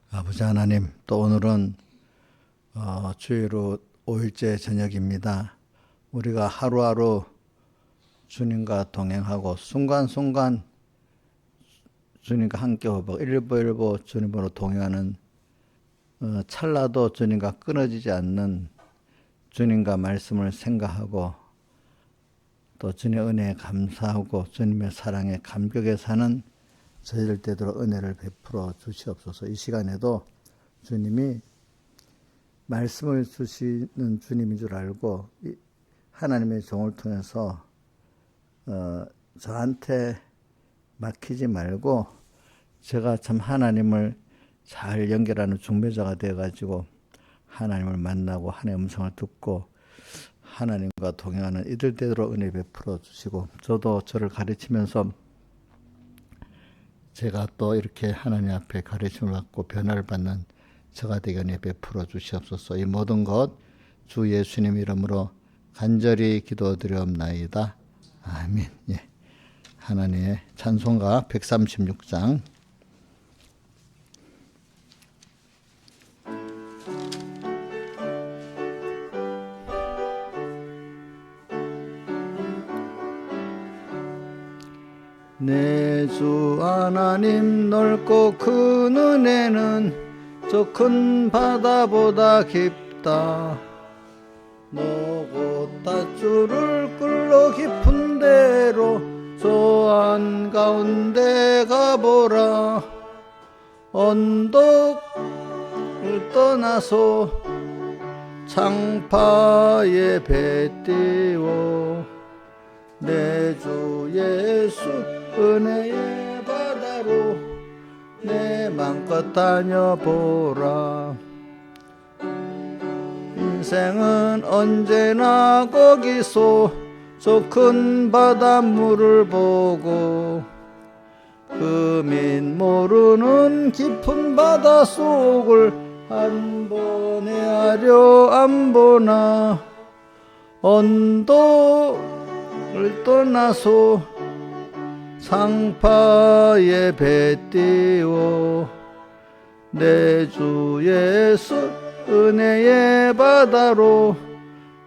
아버지 하나님, 또 오늘은 주일 5일째 저녁입니다. 우리가 하루하루 주님과 동행하고 순간순간 주님과 함께 호흡하고 일보일보 주님으로 동행하는 찰나도 주님과 끊어지지 않는 주님과 말씀을 생각하고 또 주님의 은혜에 감사하고 주님의 사랑에 감격에 사는 저희들 되도록 은혜를 베풀어 주시옵소서. 이 시간에도 주님이 말씀을 주시는 주님인 줄 알고 하나님의 종을 통해서 저한테 막히지 말고 제가 참 하나님을 잘 연결하는 중매자가 되어가지고 하나님을 만나고 하나님의 음성을 듣고 하나님과 동행하는 이들 되도록 은혜 베풀어 주시고, 저도 저를 가르치면서 제가 또 이렇게 하나님 앞에 가르침을 받고 변화를 받는 저가 되게 은혜 베풀어 주시옵소서. 이 모든 것 주 예수님 이름으로 간절히 기도드리옵나이다. 아멘. 예. 하나님의 찬송가 136장. 내 주 하나님 넓고 큰 은혜는 저 큰 바다보다 깊다. 너고 닷줄을 끌러 깊은 데로 저 한가운데 가보라. 언덕을 떠나서 창파에 배 띄워 내 주 예수 은혜의 바다로 내 맘껏 다녀보라. 인생은 언제나 거기서 저 큰 바닷물을 보고 금인 모르는 깊은 바닷속을 한 번에 하려 안 보나. 언덕을 떠나서 상파에 배 띄워 내 주 예수 은혜의 바다로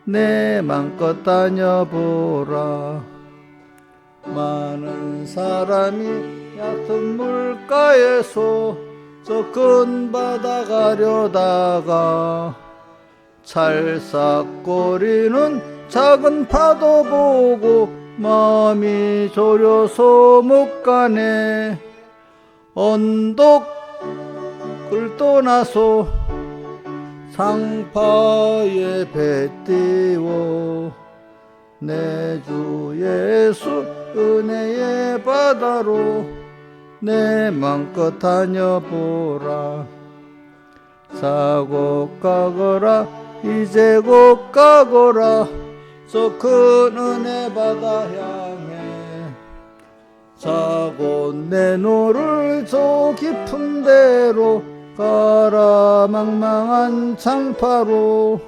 내 맘껏 다녀보라. 많은 사람이 얕은 물가에서 저 큰 바다 가려다가 찰싹거리는 작은 파도 보고 마음이 졸여서 못 가네. 언덕을 떠나서 상파에 배 띄워 내 주 예수 은혜의 바다로 내 맘껏 다녀보라. 사고 가거라 이제 곧 가거라 저 큰 은혜 바다 향해. 자고 내 노를 저 깊은 데로 가라. 망망한 창파로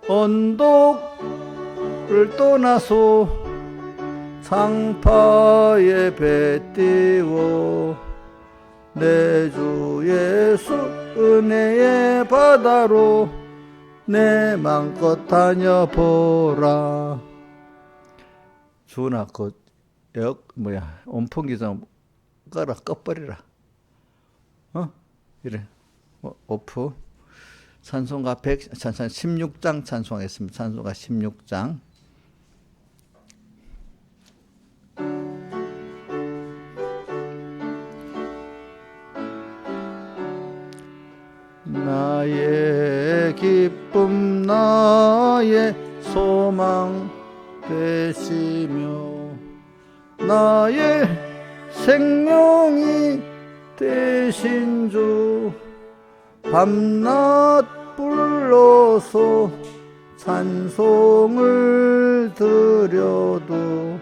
언덕을 떠나서 창파에 배 띄워 내 주 예수 은혜의 바다로 내 맘껏 다녀보라. 주나 그 온풍기 좀 꺼라 꺼버리라. 이래. 오프. 찬송가 16장 찬송하겠습니다. 찬송가 16장. 나의 기쁨 나의 소망 되시며 나의 생명이 되신 주 밤낮 불러서 찬송을 드려도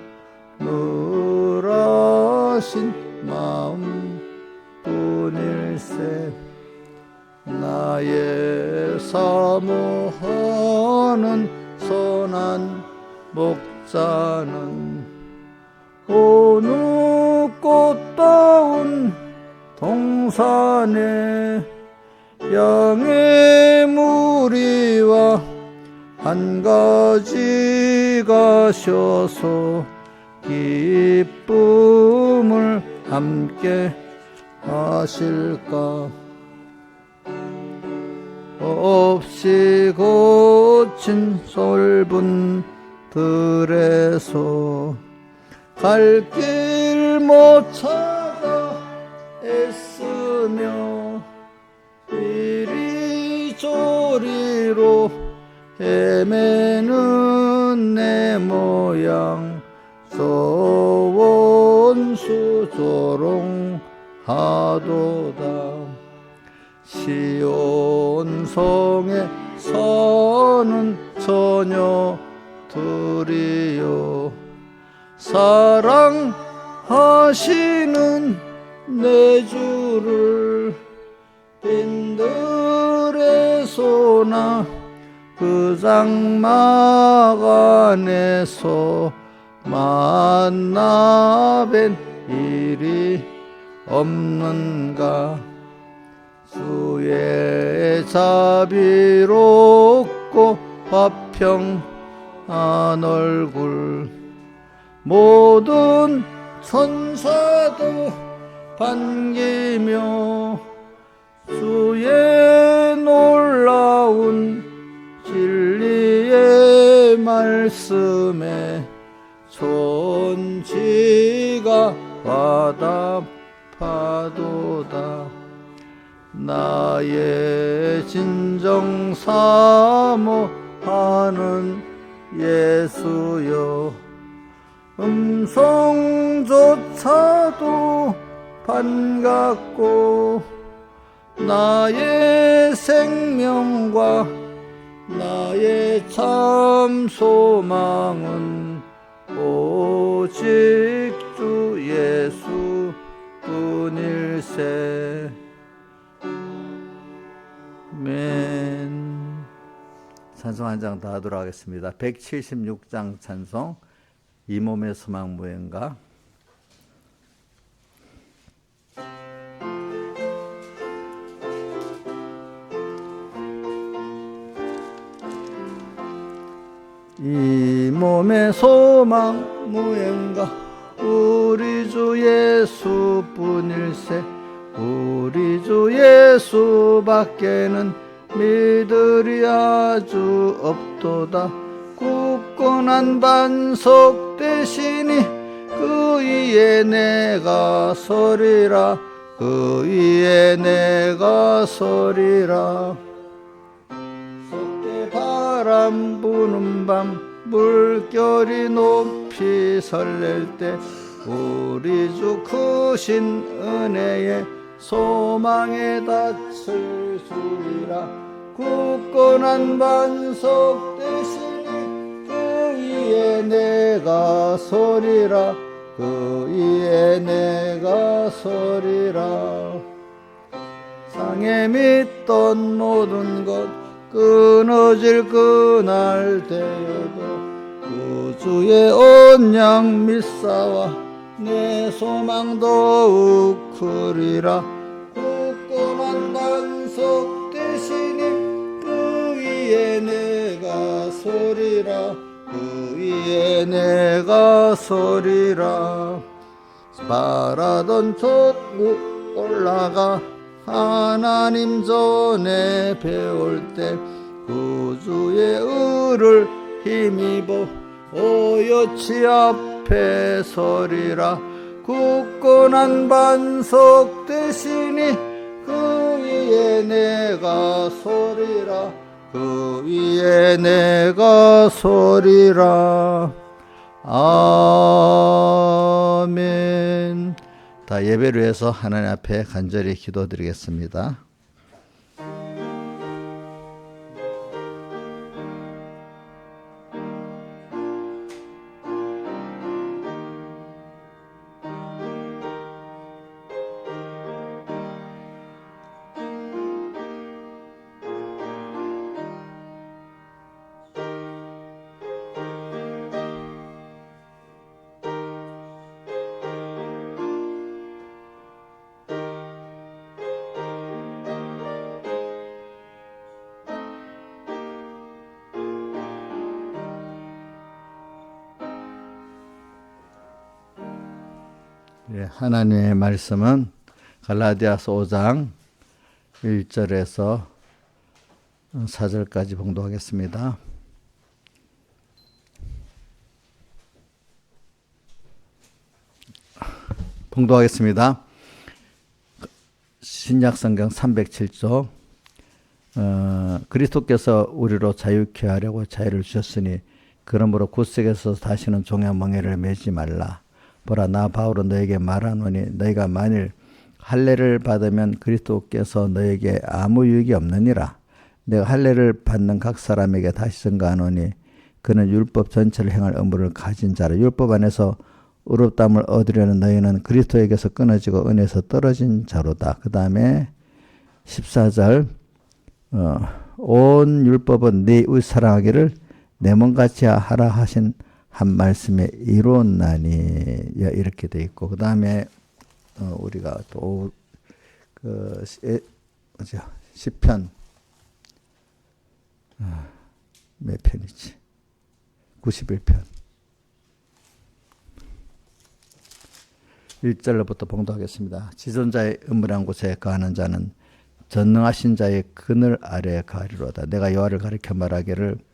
늘 하신 마음 뿐일세. 나의 사모하는 선한 목자는 어느 꽃다운 동 동산에 양의 무리와 한 가지 가셔서 기쁨을 함께 하실까. 없이 고친 솔분 들에서 갈 길 못 찾아 애쓰며 이리저리로 헤매는 내 모양 소원수 조롱하도다. 시온성에 서는 처녀들이여 사랑하시는 내 주를 빈들에서나 그 장막 안에서 만나 뵌 일이 없는가. 주의 자비롭고 화평한 얼굴 모든 천사도 반기며 주의 놀라운 진리의 말씀에 존지가 와답하도다. 나의 진정 사모하는 예수여 음성조차도 반갑고 나의 생명과 나의 참 소망은 오직 주 예수 뿐일세. 아멘. 찬송 한 장 더 하도록 하겠습니다. 176장 찬송 이 몸의 소망 무언가. 이 몸의 소망 무언가 우리 주 예수뿐일세. 우리 주 예수밖에는 믿으리 아주 없도다. 굳건한 반석 대신이 그 위에 내가 서리라. 그 위에 내가 서리라. 속게 바람 부는 밤 물결이 높이 설렐 때 우리 주 크신 은혜에 소망에 닻을 주리라. 굳건한 반석 대신에 그 위에 내가 서리라. 그 위에 내가 서리라. 상에 믿던 모든 것 끊어질 그날 되어도 구주의 언양 믿사와 내 소망 더욱 크리라. 굳건한 반석 대신에 그 위에 내가 서리라. 그 위에 내가 서리라. 바라던 천국 올라가 하나님 전에 배울 때 구주의 의를 힘입어 오여치 앞에 서리라. 굳건한 반석 대신이 그 위에 내가 서리라. 그 위에 내가 서리라. 아멘. 다 예배를 위해서 하나님 앞에 간절히 기도드리겠습니다. 예, 하나님의 말씀은 갈라디아서 5장 1절에서 4절까지 봉독하겠습니다. 봉독하겠습니다. 신약성경 307조 그리스도께서 우리로 자유케 하려고 자유를 주셨으니 그러므로 굳세게서 다시는 종의 멍에를 매지 말라. 보라, 나 바울은 너에게 말하노니 너희가 만일 할례를 받으면 그리스도께서 너에게 아무 유익이 없느니라. 내가 할례를 받는 각 사람에게 다시 증거하노니 그는 율법 전체를 행할 의무를 가진 자라. 율법 안에서 의롭다함을 얻으려는 너희는 그리스도에게서 끊어지고 은혜에서 떨어진 자로다. 그 다음에 14절 온 율법은 네 이웃 사랑하기를 내 몸같이 하라 하신 한 말씀에 이루었나니 이렇게 돼 있고, 그 다음에 우리가 또 시편 몇 편이지? 91편 1절로부터 봉독하겠습니다. 지존자의 음물한 곳에 거하는 자는 전능하신 자의 그늘 아래에 거하리로다. 내가 여호와를 가리켜 말하기를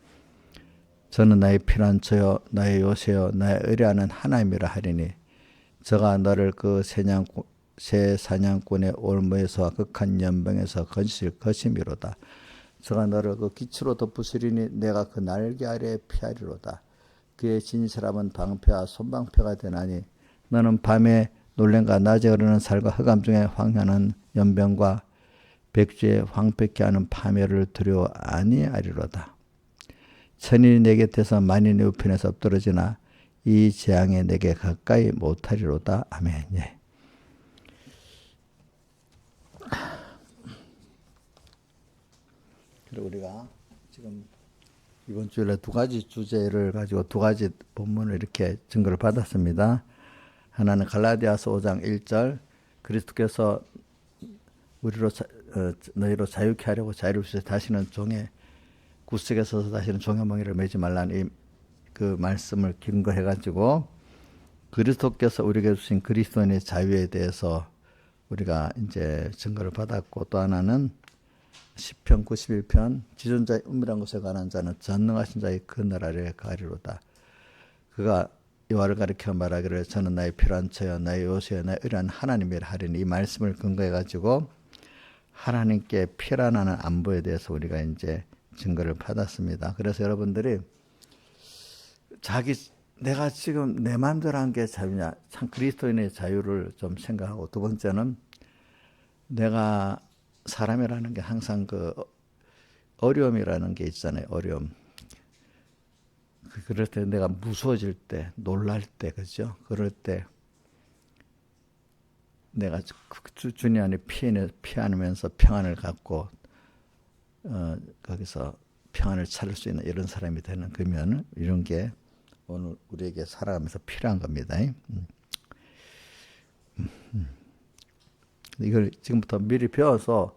저는 나의 피난처요 나의 요새요 나의 의뢰하는 하나님이라 하리니 저가 너를 그 새 사냥꾼의 올무에서 극한 연병에서 건질 것이미로다. 저가 너를 그 기치로 덮으시리니 내가 그 날개 아래에 피하리로다. 그의 진실함은 방패와 손방패가 되나니 너는 밤에 놀랜과 낮에 흐르는 살과 흑암 중에 황현한 연병과 백주에 황폐케 하는 파멸을 두려워 아니하리로다. 천인이 내 곁에서 만인이 우편에서 엎드러지나 이 재앙에 내게 가까이 못하리로다. 아멘. 예. 그리고 우리가 지금 이번 주일에 두 가지 주제를 가지고 두 가지 본문을 이렇게 증거를 받았습니다. 하나는 갈라디아서 5장 1절 그리스도께서 우리로 너희로 자유케 하려고 자유를 주셔서 다시는 종의 굳세게 서서 다시는 종의 멍에를 매지 말라는 그 말씀을 근거해 가지고 그리스도께서 우리에게 주신 그리스도인의 자유에 대해서 우리가 이제 증거를 받았고, 또 하나는 시편 91편 지존자의 은밀한 곳에 관한 자는 전능하신 자의 그늘 아래에 거하리로다. 그가 여호와를 가리켜 말하기를 저는 나의 피난처여 나의 요새여 나의 의뢰하는 하나님이라 하리니 이 말씀을 근거해 가지고 하나님께 피란하는 안보에 대해서 우리가 이제 증거를 받았습니다. 그래서 여러분들이 내가 지금 내 마음대로 한 게 자유냐, 참 그리스도인의 자유를 좀 생각하고, 두 번째는 내가 사람이라는 게 항상 그 어려움이라는 게 있잖아요. 어려움. 그럴 때 내가 무서워질 때, 놀랄 때, 그죠? 그럴 때 내가 주님 안에 피하면서 평안을 갖고 거기서 평안을 찾을 수 있는 이런 사람이 되는 그러면 이런 게 오늘 우리에게 살아가면서 필요한 겁니다. 이걸 지금부터 미리 배워서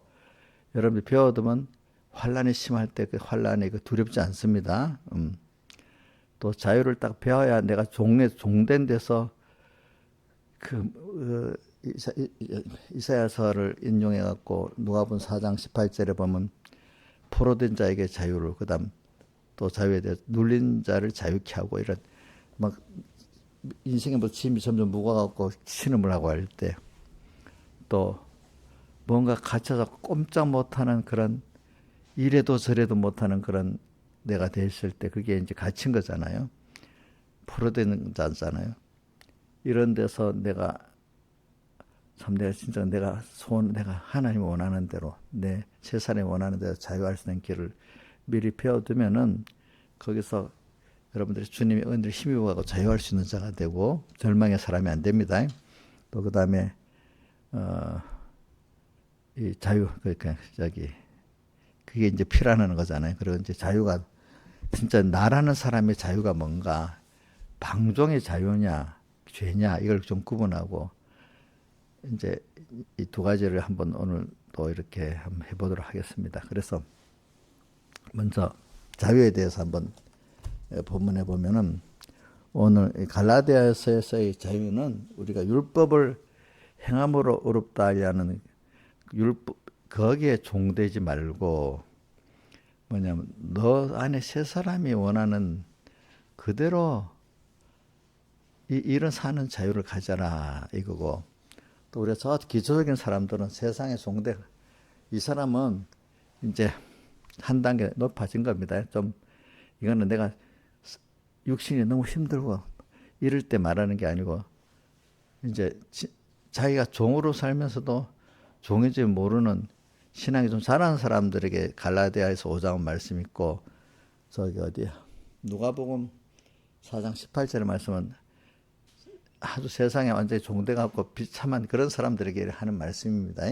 여러분들 배워두면 환란이 심할 때 그 환란이 두렵지 않습니다. 또 자유를 딱 배워야 내가 종된 데서 이사야서를 인용해 갖고 누가복음 4장 18절에 보면 포로된 자에게 자유를, 그다음 또 자유에 대해 눌린 자를 자유케 하고, 이런 막 인생의 짐이 점점 무거워갖고 신음을 하고 할 때, 또 뭔가 갇혀서 꼼짝 못하는 그런 이래도 저래도 못하는 그런 내가 됐을 때 그게 이제 갇힌 거잖아요. 포로되는 자잖아요. 이런 데서 내가 진짜 내가 하나님이 원하는 대로 내 세상이 원하는 대로 자유할 수 있는 길을 미리 배워두면은 거기서 여러분들이 주님의 은혜를 힘입어가고 자유할 수 있는 자가 되고 절망의 사람이 안 됩니다. 또 그 다음에 이 자유 그러니까 그게 이제 피라는 거잖아요. 그리고 이제 자유가 진짜 나라는 사람의 자유가 뭔가 방종의 자유냐 죄냐 이걸 좀 구분하고 이제 이 두 가지를 한번 오늘 또 이렇게 한번 해보도록 하겠습니다. 그래서 먼저 자유에 대해서 한번 본문에 보면은 오늘 갈라디아서에서의 자유는 우리가 율법을 행함으로 어렵다 하는 율법 거기에 종되지 말고 뭐냐면 너 안에 새 사람이 원하는 그대로 이런 사는 자유를 가져라 이거고 또 우리가 저 기초적인 사람들은 세상의 종대 이 사람은 이제 한 단계 높아진 겁니다. 좀 이거는 내가 육신이 너무 힘들고 이럴 때 말하는 게 아니고 이제 자기가 종으로 살면서도 종인지 모르는 신앙이 좀 잘하는 사람들에게 갈라디아에서 5장 말씀 있고 저기 어디야 누가복음 4장 18절의 말씀은 아주 세상에 완전히 종돼갖고 비참한 그런 사람들에게 하는 말씀입니다.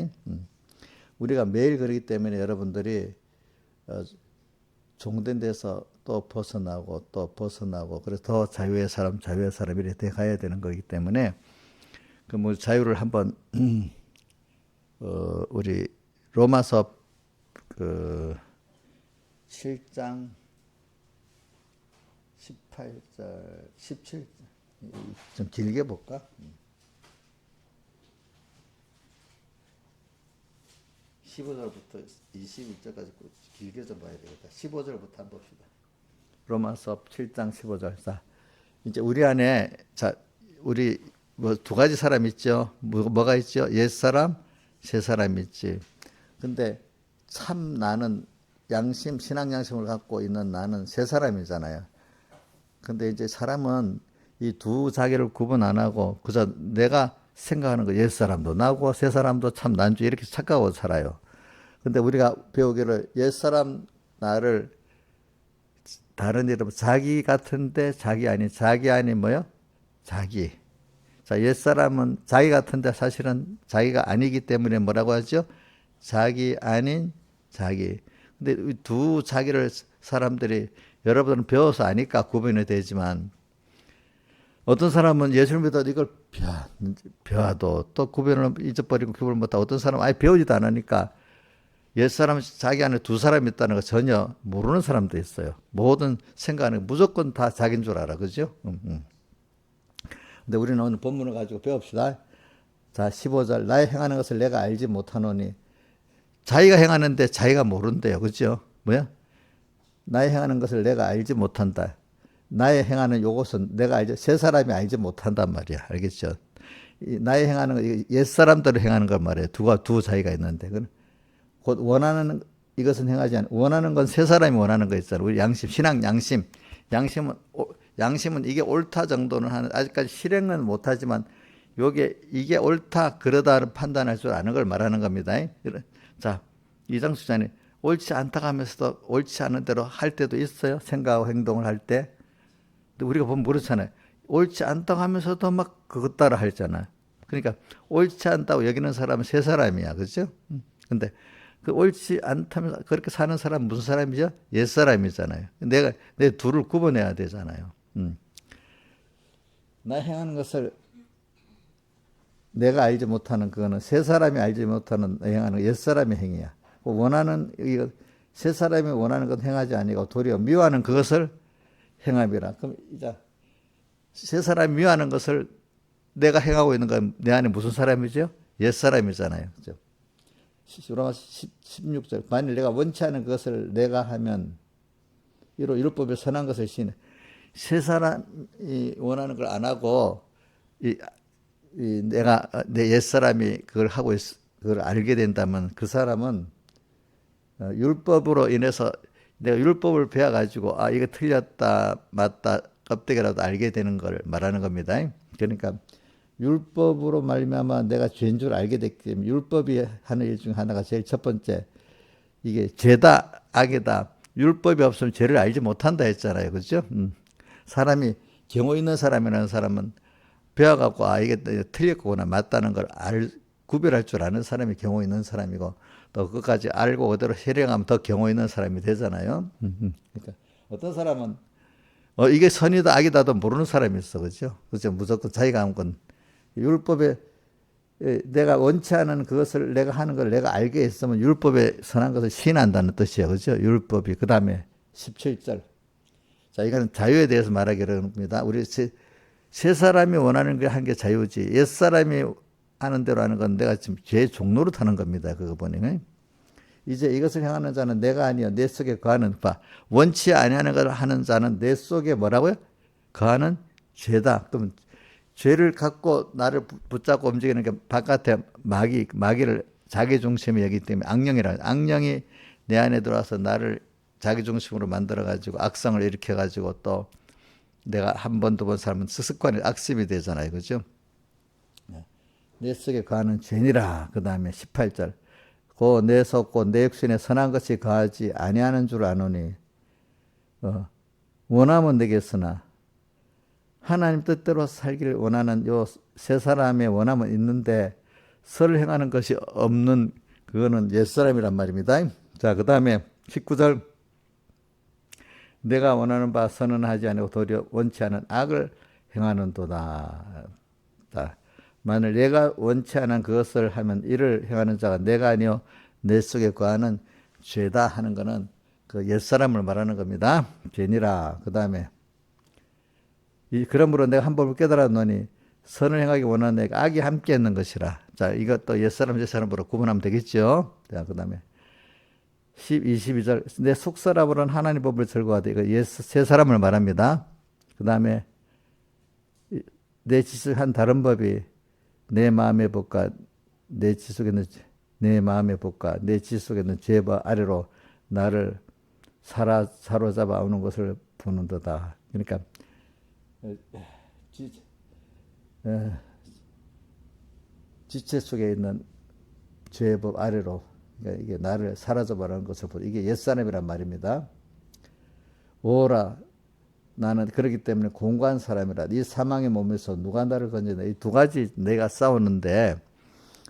우리가 매일 그러기 때문에 여러분들이 종된 데서 또 벗어나고 또 벗어나고 그래서 더 자유의 사람 이렇게 돼 가야 되는 거기 때문에 그 뭐 자유를 한번 우리 로마서 그 7장 18절 17절 좀 길게 볼까? 15절부터 21절까지 길게 좀 봐야 되겠다. 15절부터 한번 봅시다. 로마서 7장 15절. 자, 이제 우리 안에 자 우리 뭐 두 가지 사람 있죠. 뭐가 있죠? 옛 사람, 새 사람 있지. 근데 참 나는 양심, 신앙 양심을 갖고 있는 나는 새 사람이잖아요. 근데 이제 사람은 이 두 자기를 구분 안 하고 그저 내가 생각하는 거 옛 사람도 나고 새 사람도 참 난주 이렇게 착각하고 살아요. 근데 우리가 배우기를 옛 사람 나를 다른 이름 자기 같은데 자기 아닌 뭐요? 자기. 자, 옛 사람은 자기 같은데 사실은 자기가 아니기 때문에 뭐라고 하죠? 자기 아닌 자기. 근데 두 자기를 사람들이 여러분은 배워서 아니까 구분이 되지만 어떤 사람은 예수를 믿어도 이걸 배워도 또 구분을 잊어버리고 구분을 못하고 어떤 사람은 아예 배우지도 않으니까 옛사람 자기 안에 두 사람이 있다는 거 전혀 모르는 사람도 있어요. 모든 생각은 무조건 다 자기인 줄 알아. 그죠? 근데 우리는 오늘 본문을 가지고 배웁시다. 자, 15절. 나의 행하는 것을 내가 알지 못하노니 자기가 행하는데 자기가 모른대요. 그죠? 뭐야? 나의 행하는 것을 내가 알지 못한다. 나의 행하는 요것은 내가 알지, 새 사람이 알지 못한단 말이야. 알겠죠? 나의 행하는 거, 옛 사람대로 행하는 건 말이에요. 두 자기가 있는데. 곧 원하는 이것은 행하지 않아. 원하는 건 새 사람이 원하는 거 있잖아요. 우리 양심, 신앙 양심. 양심은 이게 옳다 정도는 하는, 아직까지 실행은 못하지만, 이게 옳다, 그러다를 판단할 줄 아는 걸 말하는 겁니다. 자, 이장수 장님, 옳지 않다 하면서도 옳지 않은 대로 할 때도 있어요. 생각하고 행동을 할 때. 근데 우리가 보면 그렇잖아요. 옳지 않다고 하면서도 막 그것 따라 하잖아요. 그러니까 옳지 않다고 여기는 사람은 새 사람이야. 그죠? 근데 그 옳지 않다면서 그렇게 사는 사람은 무슨 사람이죠? 옛 사람이잖아요. 내 둘을 구분해야 되잖아요. 나 행하는 것을 내가 알지 못하는 그거는 새 사람이 알지 못하는 행하는 옛 사람의 행위야. 이거 새 사람이 원하는 것 행하지 아니고 도리어 미워하는 그것을 행함이라. 그럼 이제 새 사람이 미워하는 것을 내가 행하고 있는 건 내 안에 무슨 사람이죠? 옛 사람이잖아요. 그죠? 로마 16절. 만일 내가 원치 않은 그것을 내가 하면 이로 율법에 선한 것을 시인해. 새 사람이 원하는 걸 안 하고 내가 내 옛 사람이 그걸 하고 그걸 알게 된다면 그 사람은 율법으로 인해서 내가 율법을 배워가지고 이거 틀렸다 맞다 껍데기라도 알게 되는 걸 말하는 겁니다. 그러니까 율법으로 말미암아 내가 죄인 줄 알게 됐기 때문에 율법이 하는 일 중 하나가 제일 첫 번째 이게 죄다 악이다. 율법이 없으면 죄를 알지 못한다 했잖아요. 그렇죠? 사람이 경호 있는 사람이라는 사람은 배워갖고 이게 틀렸구나 맞다는 걸 구별할 줄 아는 사람이 경호 있는 사람이고 또 그것까지 알고 그대로 실행하면 더 경호 있는 사람이 되잖아요. 그러니까 어떤 사람은 이게 선이다 악이다도 모르는 사람이 있어. 그렇죠? 그렇죠? 무조건 자기가 한 건 율법에 내가 원치 않은 그것을 내가 하는 걸 내가 알게 했으면 율법에 선한 것을 시인한다는 뜻이에요. 그렇죠? 율법이. 그 다음에 17절. 자, 이거는 자유에 대해서 말하기로 합니다. 우리 세 사람이 원하는 게 한 게 자유지. 옛 사람이 하는 대로 하는 건 내가 지금 죄 종로로 타는 겁니다. 그거 보니. 이제 이것을 행하는 자는 내가 아니요 내 속에 거하는 바. 원치 아니하는 것을 하는 자는 내 속에 뭐라고요? 거하는 죄다. 그럼 죄를 갖고 나를 붙잡고 움직이는 게 바깥에 마귀를 자기 중심이 여기 때문에 악령이 내 안에 들어와서 나를 자기 중심으로 만들어 가지고 악성을 일으켜 가지고 또 내가 한 번 두 번 살면 습관이 악습이 되잖아요. 그죠? 내 속에 거하는 죄니라. 그 다음에 18절. 고 내 속 곧 내 육신에 선한 것이 거하지 아니하는 줄 아노니 원하면 되겠으나 하나님 뜻대로 살기를 원하는 요 세 사람의 원함은 있는데 선을 행하는 것이 없는 그거는 옛사람이란 말입니다. 자, 그 다음에 19절. 내가 원하는 바 선은 하지 아니고 도리어 원치 않은 악을 행하는도다. 만일 내가 원치 않은 그것을 하면 이를 행하는 자가 내가 아니요 내 속에 거하는 죄다 하는 것은 그 옛사람을 말하는 겁니다. 죄니라. 그 다음에 그러므로 내가 한 법을 깨달았노니 선을 행하기 원하는 내가 악이 함께 있는 것이라. 자, 이것도 옛사람 옛사람으로 구분하면 되겠죠. 자, 그 다음에 22절. 내 속사람으로는 하나님 법을 즐거워하되 이거 세 사람을 말합니다. 그 다음에 내 지식한 다른 법이 내 마음의 법과 내 지속에 있는 내 마음의 법과 내 지속에 있는 죄와 아래로 나를 사로잡아 오는 것을 보는도다. 그러니까 지체 속에 있는 죄의 법 아래로 그러니까 이게 나를 사로잡아라는 것을 보고 이게 옛사람이란 말입니다. 오라 나는 그렇기 때문에 공고한 사람이라. 이 사망의 몸에서 누가 나를 건져내. 이 두 가지 내가 싸우는데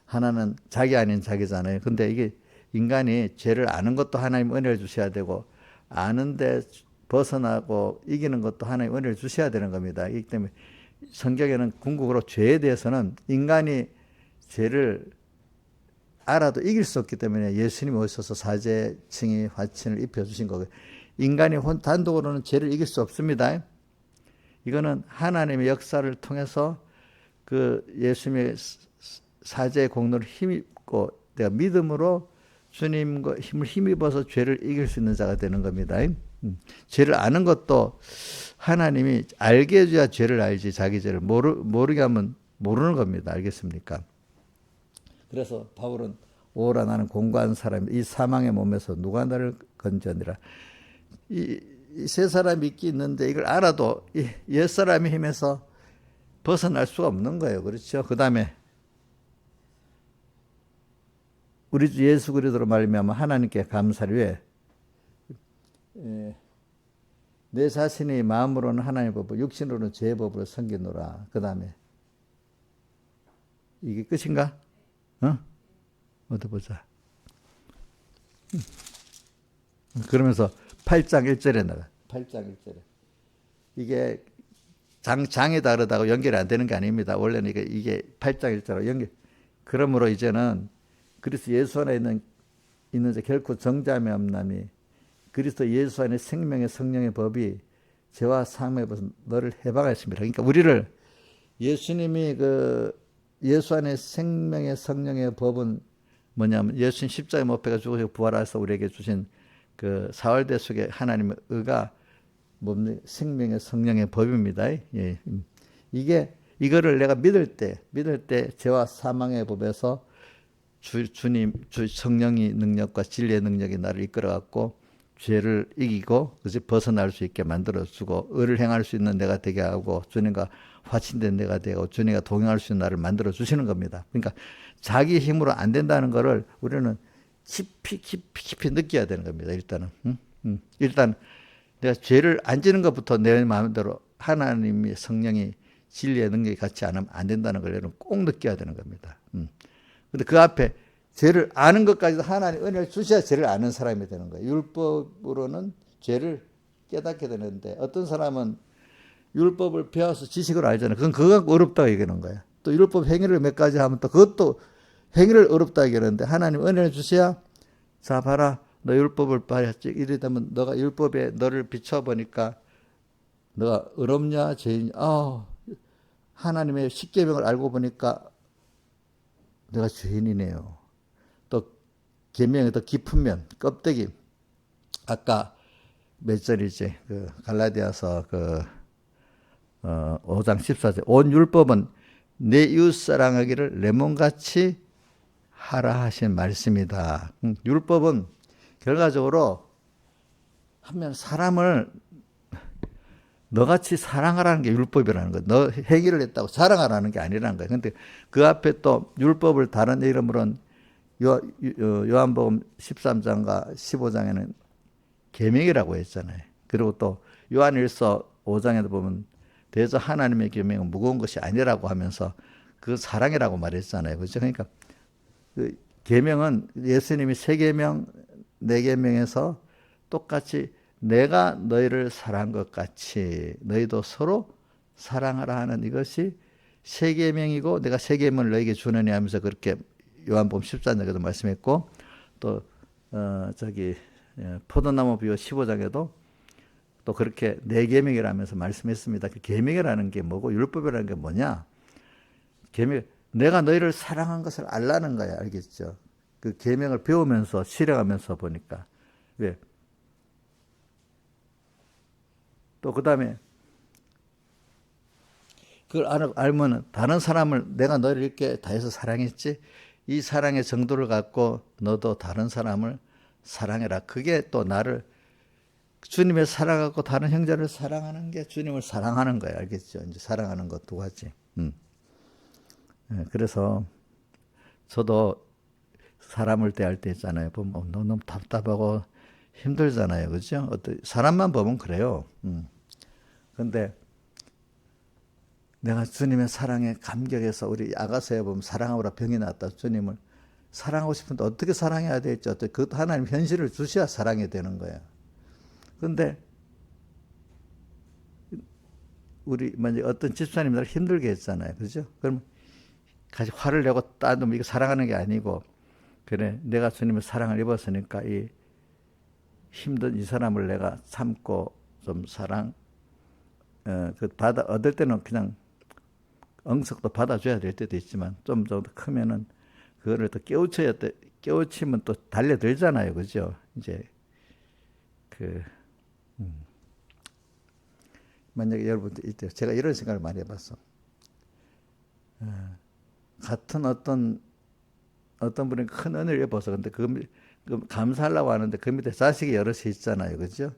하나는 자기 아닌 자기잖아요. 근데 이게 인간이 죄를 아는 것도 하나님 은혜를 주셔야 되고 아는데 벗어나고 이기는 것도 하나님 은혜를 주셔야 되는 겁니다. 이기 때문에 성경에는 궁극으로 죄에 대해서는 인간이 죄를 알아도 이길 수 없기 때문에 예수님이 오셔서 사죄, 칭의, 화친을 입혀주신 거고요. 인간이 단독으로는 죄를 이길 수 없습니다. 이거는 하나님의 역사를 통해서 그 예수님의 사죄의 공로를 힘입고 내가 믿음으로 주님과 힘을 힘입어서 죄를 이길 수 있는 자가 되는 겁니다. 죄를 아는 것도 하나님이 알게 해줘야 죄를 알지 자기 죄를 모르게 하면 모르는 겁니다. 알겠습니까? 그래서 바울은 오라 나는 공고한 사람 이 사망의 몸에서 누가 나를 건져내라. 이 세 사람이 있기 있는데 이걸 알아도 이 옛사람의 힘에서 벗어날 수가 없는 거예요. 그렇죠? 그 다음에 우리 주 예수 그리스도로 말미암아 하나님께 감사를 왜 내 자신이 마음으로는 하나님의 법을 육신으로는 죄의 법으로 섬기노라. 그 다음에 이게 끝인가? 어디 보자. 그러면서 8장 1절에 나가. 8장 1절에. 이게 장에다 그러다가 연결이 안 되는 게 아닙니다. 원래는 이게 8장 1절로 연결. 그러므로 이제는 그리스도 예수 안에 있는 자 결코 정죄함이 없나니 그리스도 예수 안에 생명의 성령의 법이 죄와 사함의 법은 너를 해방하였습니다. 그러니까 우리를 예수님이 예수 안에 생명의 성령의 법은 뭐냐면 예수님 십자가에 못 박혀 죽으시고 부활하셔서 우리에게 주신 그 사활대 속에 하나님의 의가 생명의 성령의 법입니다. 예. 이거를 내가 믿을 때 죄와 사망의 법에서 주님 성령의 능력과 진리의 능력이 나를 이끌어갖고 죄를 이기고 그것이 벗어날 수 있게 만들어주고 의를 행할 수 있는 내가 되게 하고 주님과 화친된 내가 되고 주님과 동행할 수 있는 나를 만들어주시는 겁니다. 그러니까 자기 힘으로 안 된다는 것을 우리는 깊이 느껴야 되는 겁니다. 일단은 일단 내가 죄를 안 지는 것부터 내 마음대로 하나님의 성령이 진리의 능력이 같이 않으면 안 된다는 걸 여러분 꼭 느껴야 되는 겁니다. 근데 그 앞에 죄를 아는 것까지도 하나님 은혜를 주셔야 죄를 아는 사람이 되는 거예요. 율법으로는 죄를 깨닫게 되는데 어떤 사람은 율법을 배워서 지식으로 알잖아요. 그건 어렵다고 얘기하는 거예요. 또 율법 행위를 몇 가지 하면 또 그것도 행위를 어렵다고 얘기하는데 하나님 은혜를 주셔야 자 봐라 너 율법을 봐야지 이러다면 너가 율법에 너를 비춰보니까 너가 의롭냐 죄인? 하나님의 십계명을 알고 보니까 내가 죄인이네요. 또 계명의 더 깊은 면, 껍데기. 아까 몇 절이지? 그 갈라디아서 5장 14절. 온 율법은 내 이웃 사랑하기를 내 몸같이 하라 하신 말씀이다. 율법은 결과적으로 한면 사람을 너같이 사랑하라는 게 율법이라는 거야. 너 행위를 했다고 자랑하라는 게 아니라는 거야. 근데 그 앞에 또 율법을 다른 이름으로는 요한복음 13장과 15장에는 계명이라고 했잖아요. 그리고 또 요한일서 5장에도 보면 대저 하나님의 계명은 무거운 것이 아니라고 하면서 그 사랑이라고 말했잖아요. 그렇죠? 그러니까 그 계명은 예수님이 세 계명, 네 계명에서 똑같이 내가 너희를 사랑한 것 같이 너희도 서로 사랑하라 하는 이것이 세 계명이고 내가 세 계명을 너희에게 주느니 하면서 그렇게 요한복음 14장에도 말씀했고 또 포도나무 비유 15장에도 또 그렇게 네 계명이라면서 말씀했습니다. 그 계명이라는 게 뭐고 율법이라는 게 뭐냐? 계명 내가 너희를 사랑한 것을 알라는 거야. 알겠죠? 그 계명을 배우면서 실행하면서 보니까 왜? 또 그다음에 그걸 알면 다른 사람을 내가 너를 이렇게 다해서 사랑했지 이 사랑의 정도를 갖고 너도 다른 사람을 사랑해라. 그게 또 나를 주님의 사랑하고 다른 형제를 사랑하는 게 주님을 사랑하는 거야. 알겠죠? 이제 사랑하는 것 두 가지. 그래서 저도 사람을 대할 때 있잖아요. 보면 너무 답답하고 힘들잖아요. 그죠? 사람만 보면 그래요. 근데 내가 주님의 사랑에 감격해서 우리 아가서에 보면 사랑하오라 병이 났다. 주님을 사랑하고 싶은데 어떻게 사랑해야 될지 그 하나님 현실을 주셔야 사랑이 되는 거야. 근데 우리 만약 어떤 집사님들 힘들게 했잖아요. 그죠? 그럼 같이 화를 내고 따지면 이거 사랑하는 게 아니고 그래 내가 주님의 사랑을 입었으니까 이 힘든 이 사람을 내가 참고 좀 얻을 때는 그냥 응석도 받아줘야 될 때도 있지만 좀 더 크면은 그거를 또 깨우치면 또 달려들잖아요. 그죠? 이제 만약에 여러분들 이때 제가 이런 생각을 많이 해봤어. 같은 어떤 분이 큰 은혜를 입어서 근데 그 감사하려고 하는데 그 밑에 자식이 여럿이 있잖아요. 그죠?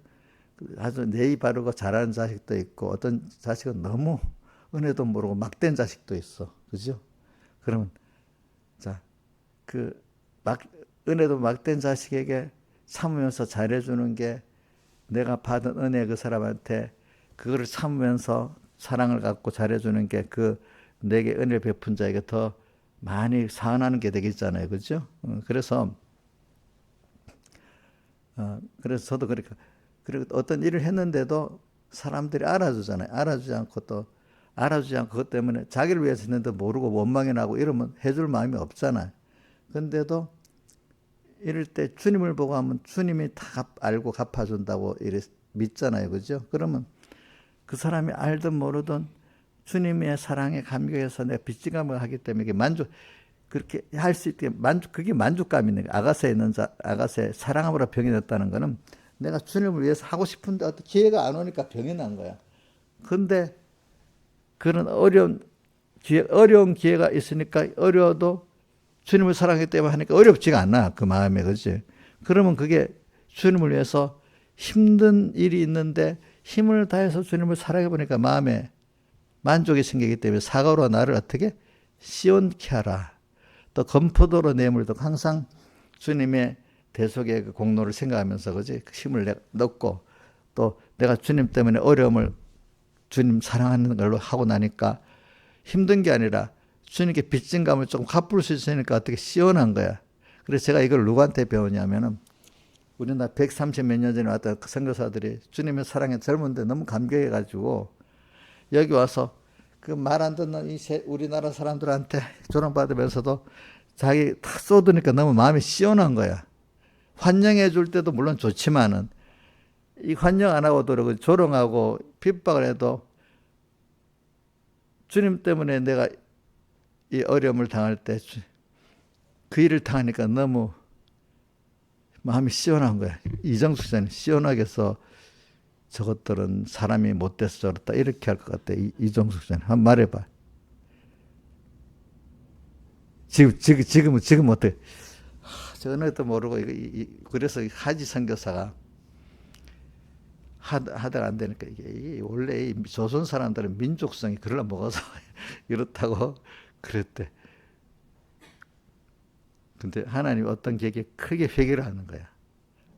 아주 예의 바르고 잘하는 자식도 있고 어떤 자식은 너무 은혜도 모르고 막된 자식도 있어. 그죠? 그러면 은혜도 막된 자식에게 참으면서 잘해주는 게 내가 받은 은혜 그 사람한테 그거를 참으면서 사랑을 갖고 잘해주는 게 내게 은혜 베푼 자에게 더 많이 사은하는 게 되겠잖아요. 그죠? 그래서 저도 그러니까 그리고 어떤 일을 했는데도 사람들이 알아주잖아요. 알아주지 않고 그것 때문에 자기를 위해서 했는데 모르고 원망이 나고 이러면 해줄 마음이 없잖아요. 근데도 이럴 때 주님을 보고 하면 주님이 다 알고 갚아준다고 믿잖아요. 그죠? 그러면 그 사람이 알든 모르든 주님의 사랑에 감격해서 내가 빚지감을 하기 때문에 그렇게 할 수 있게 그게 만족감이네. 아가새의 사랑함으로 병이 났다는 거는 내가 주님을 위해서 하고 싶은데 어떤 기회가 안 오니까 병이 난 거야. 근데 그런 어려운 기회가 있으니까 어려워도 주님을 사랑하기 때문에 하니까 어렵지가 않아. 그 마음에. 그렇지? 그러면 그게 주님을 위해서 힘든 일이 있는데 힘을 다해서 주님을 사랑해 보니까 마음에 만족이 생기기 때문에 사과로 나를 어떻게 시원케 하라. 또 검포도로 내물도 항상 주님의 대속의 그 공로를 생각하면서 그지 힘을 넣고 또 내가 주님 때문에 어려움을 주님 사랑하는 걸로 하고 나니까 힘든 게 아니라 주님께 빚진 감을 조금 갚을 수 있으니까 어떻게 시원한 거야. 그래서 제가 이걸 누구한테 배우냐면은 우리나라 130 몇 년 전에 왔던 그 선교사들이 주님의 사랑에 젊은데 너무 감격해가지고 여기 와서 그 말 안 듣는 우리나라 사람들한테 조롱받으면서도 자기 탁 쏟으니까 너무 마음이 시원한 거야. 환영해 줄 때도 물론 좋지만은 이 환영 안 하고도 그러고 조롱하고 핍박을 해도 주님 때문에 내가 이 어려움을 당할 때 그 일을 당하니까 너무 마음이 시원한 거야. 이정숙 씨는 시원하게 해서 저것들은 사람이 못돼서 저렇다 이렇게 할 것 같아. 이정숙 씨는 한번 말해봐. 지금 어때? 전에도 모르고 그래서 하지 선교사가 하다가 안 되니까 이게 원래 이 조선 사람들은 민족성이 그러려 먹어서 이렇다고 그랬대. 근데 하나님 어떤 계기에 크게 회개를 하는 거야.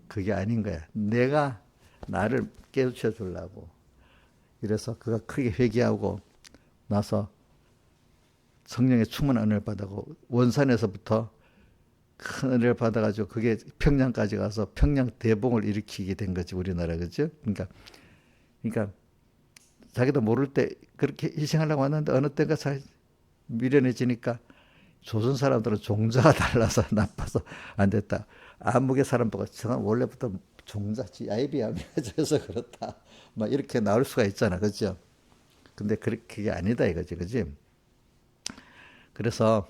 그게 아닌 거야. 내가 나를 깨우쳐 주려고. 이래서 그가 크게 회개하고 나서 성령의 충만한 은혜를 받고 원산에서부터 큰 은혜를 받아가지고 그게 평양까지 가서 평양 대봉을 일으키게 된 거지 우리나라 그죠? 그러니까 자기도 모를 때 그렇게 희생하려고 왔는데 어느 때가 미련해지니까 조선 사람들은 종자가 달라서 나빠서 안 됐다. 안목의 사람 보고 원래부터 종자지 아이비아미해져서 그렇다. 막 이렇게 나올 수가 있잖아, 그죠? 근데 그게 아니다 이거지, 그지? 그래서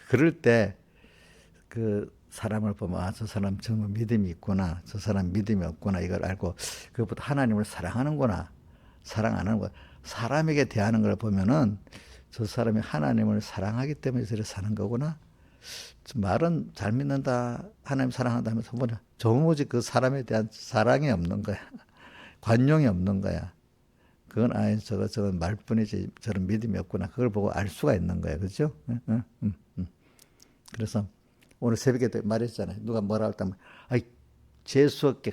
그럴 때 그 사람을 보면 아, 저 사람 정말 믿음이 있구나, 저 사람 믿음이 없구나 이걸 알고 그것보다 하나님을 사랑하는구나, 사랑 안 하는구나. 사람에게 대하는 걸 보면은 저 사람이 하나님을 사랑하기 때문에 저렇게 사는 거구나. 말은 잘 믿는다, 하나님 사랑한다 하면서 뭐냐, 조무지 그 사람에 대한 사랑이 없는 거야. 관용이 없는 거야. 그건 아예 저건 말뿐이지 저런 믿음이 없구나. 그걸 보고 알 수가 있는 거야. 그죠? 그래서 오늘 새벽에 말했잖아요. 누가 뭐라 할때 아이 재수 없게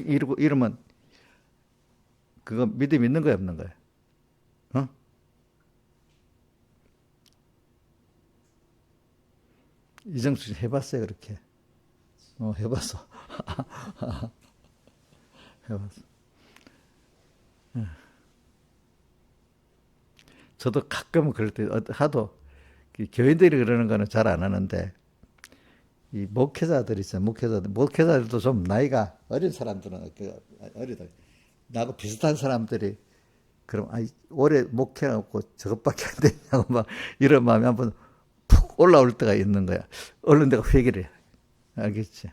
이러면 그거 믿음 있는 거야 없는 거야? 어? 이정수 씨 해봤어요 그렇게? 해봤어. 해봤어. 저도 가끔 그럴 때 하도 교인들이 그러는 거는 잘 안 하는데 이 목회자들 있어요. 목회자들도 좀 나이가 어린 사람들은 어리다. 나하고 비슷한 사람들이 그럼 올해 목회하고 저것밖에 안 되냐고 막 이런 마음이 한번 푹 올라올 때가 있는 거야. 얼른 내가 회개를 해. 알겠지?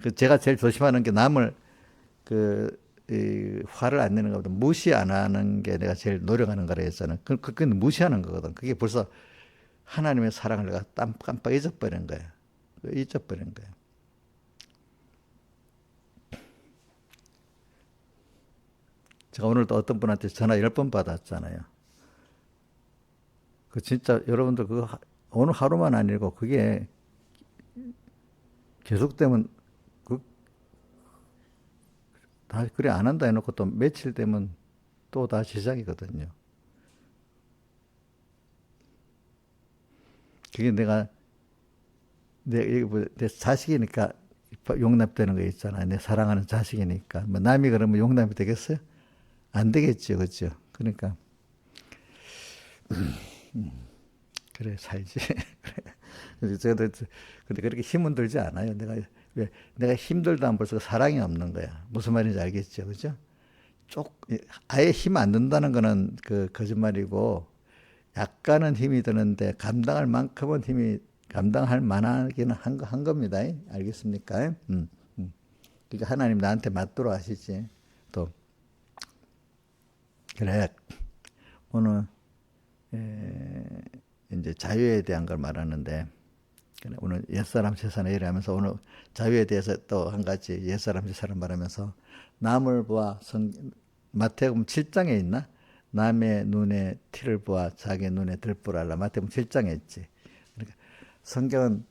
그 제가 제일 조심하는 게 남을 화를 안 내는 것보다 무시 안 하는 게 내가 제일 노력하는 거라 했잖아. 그건 무시하는 거거든. 그게 벌써 하나님의 사랑을 내가 깜빡 잊어버린 거야. 잊어버린 거야. 제가 오늘도 어떤 분한테 전화 10번 받았잖아요. 그 진짜 여러분들 그거 오늘 하루만 아니고 그게 계속되면 다 그래 안 한다 해놓고 또 며칠 되면 또 다 시작이거든요. 그게 내 자식이니까 용납되는 거 있잖아요. 내 사랑하는 자식이니까. 뭐 남이 그러면 용납이 되겠어요? 안 되겠죠, 그렇죠? 그러니까 그래 살지. 그래. 저도 근데 그렇게 힘은 들지 않아요. 내가 힘들다 하면 벌써 사랑이 없는 거야. 무슨 말인지 알겠죠, 그죠? 아예 힘 안 든다는 거는 그 거짓말이고 약간은 힘이 드는데 감당할 만하기는 한 겁니다. 알겠습니까? 그러니까 하나님 나한테 맞도록 하시지. 또 그래 오늘 이제 자유에 대한 걸 말하는데 오늘 옛사람 새사람 이래하면서 오늘 자유에 대해서 또 한 가지 옛사람 새사람 말하면서 남을 보아 마태복음 7장에 있나? 남의 눈에 티를 보아 자기 눈에 들보라. 마태복음 7장에 있지. 그러니까 성경은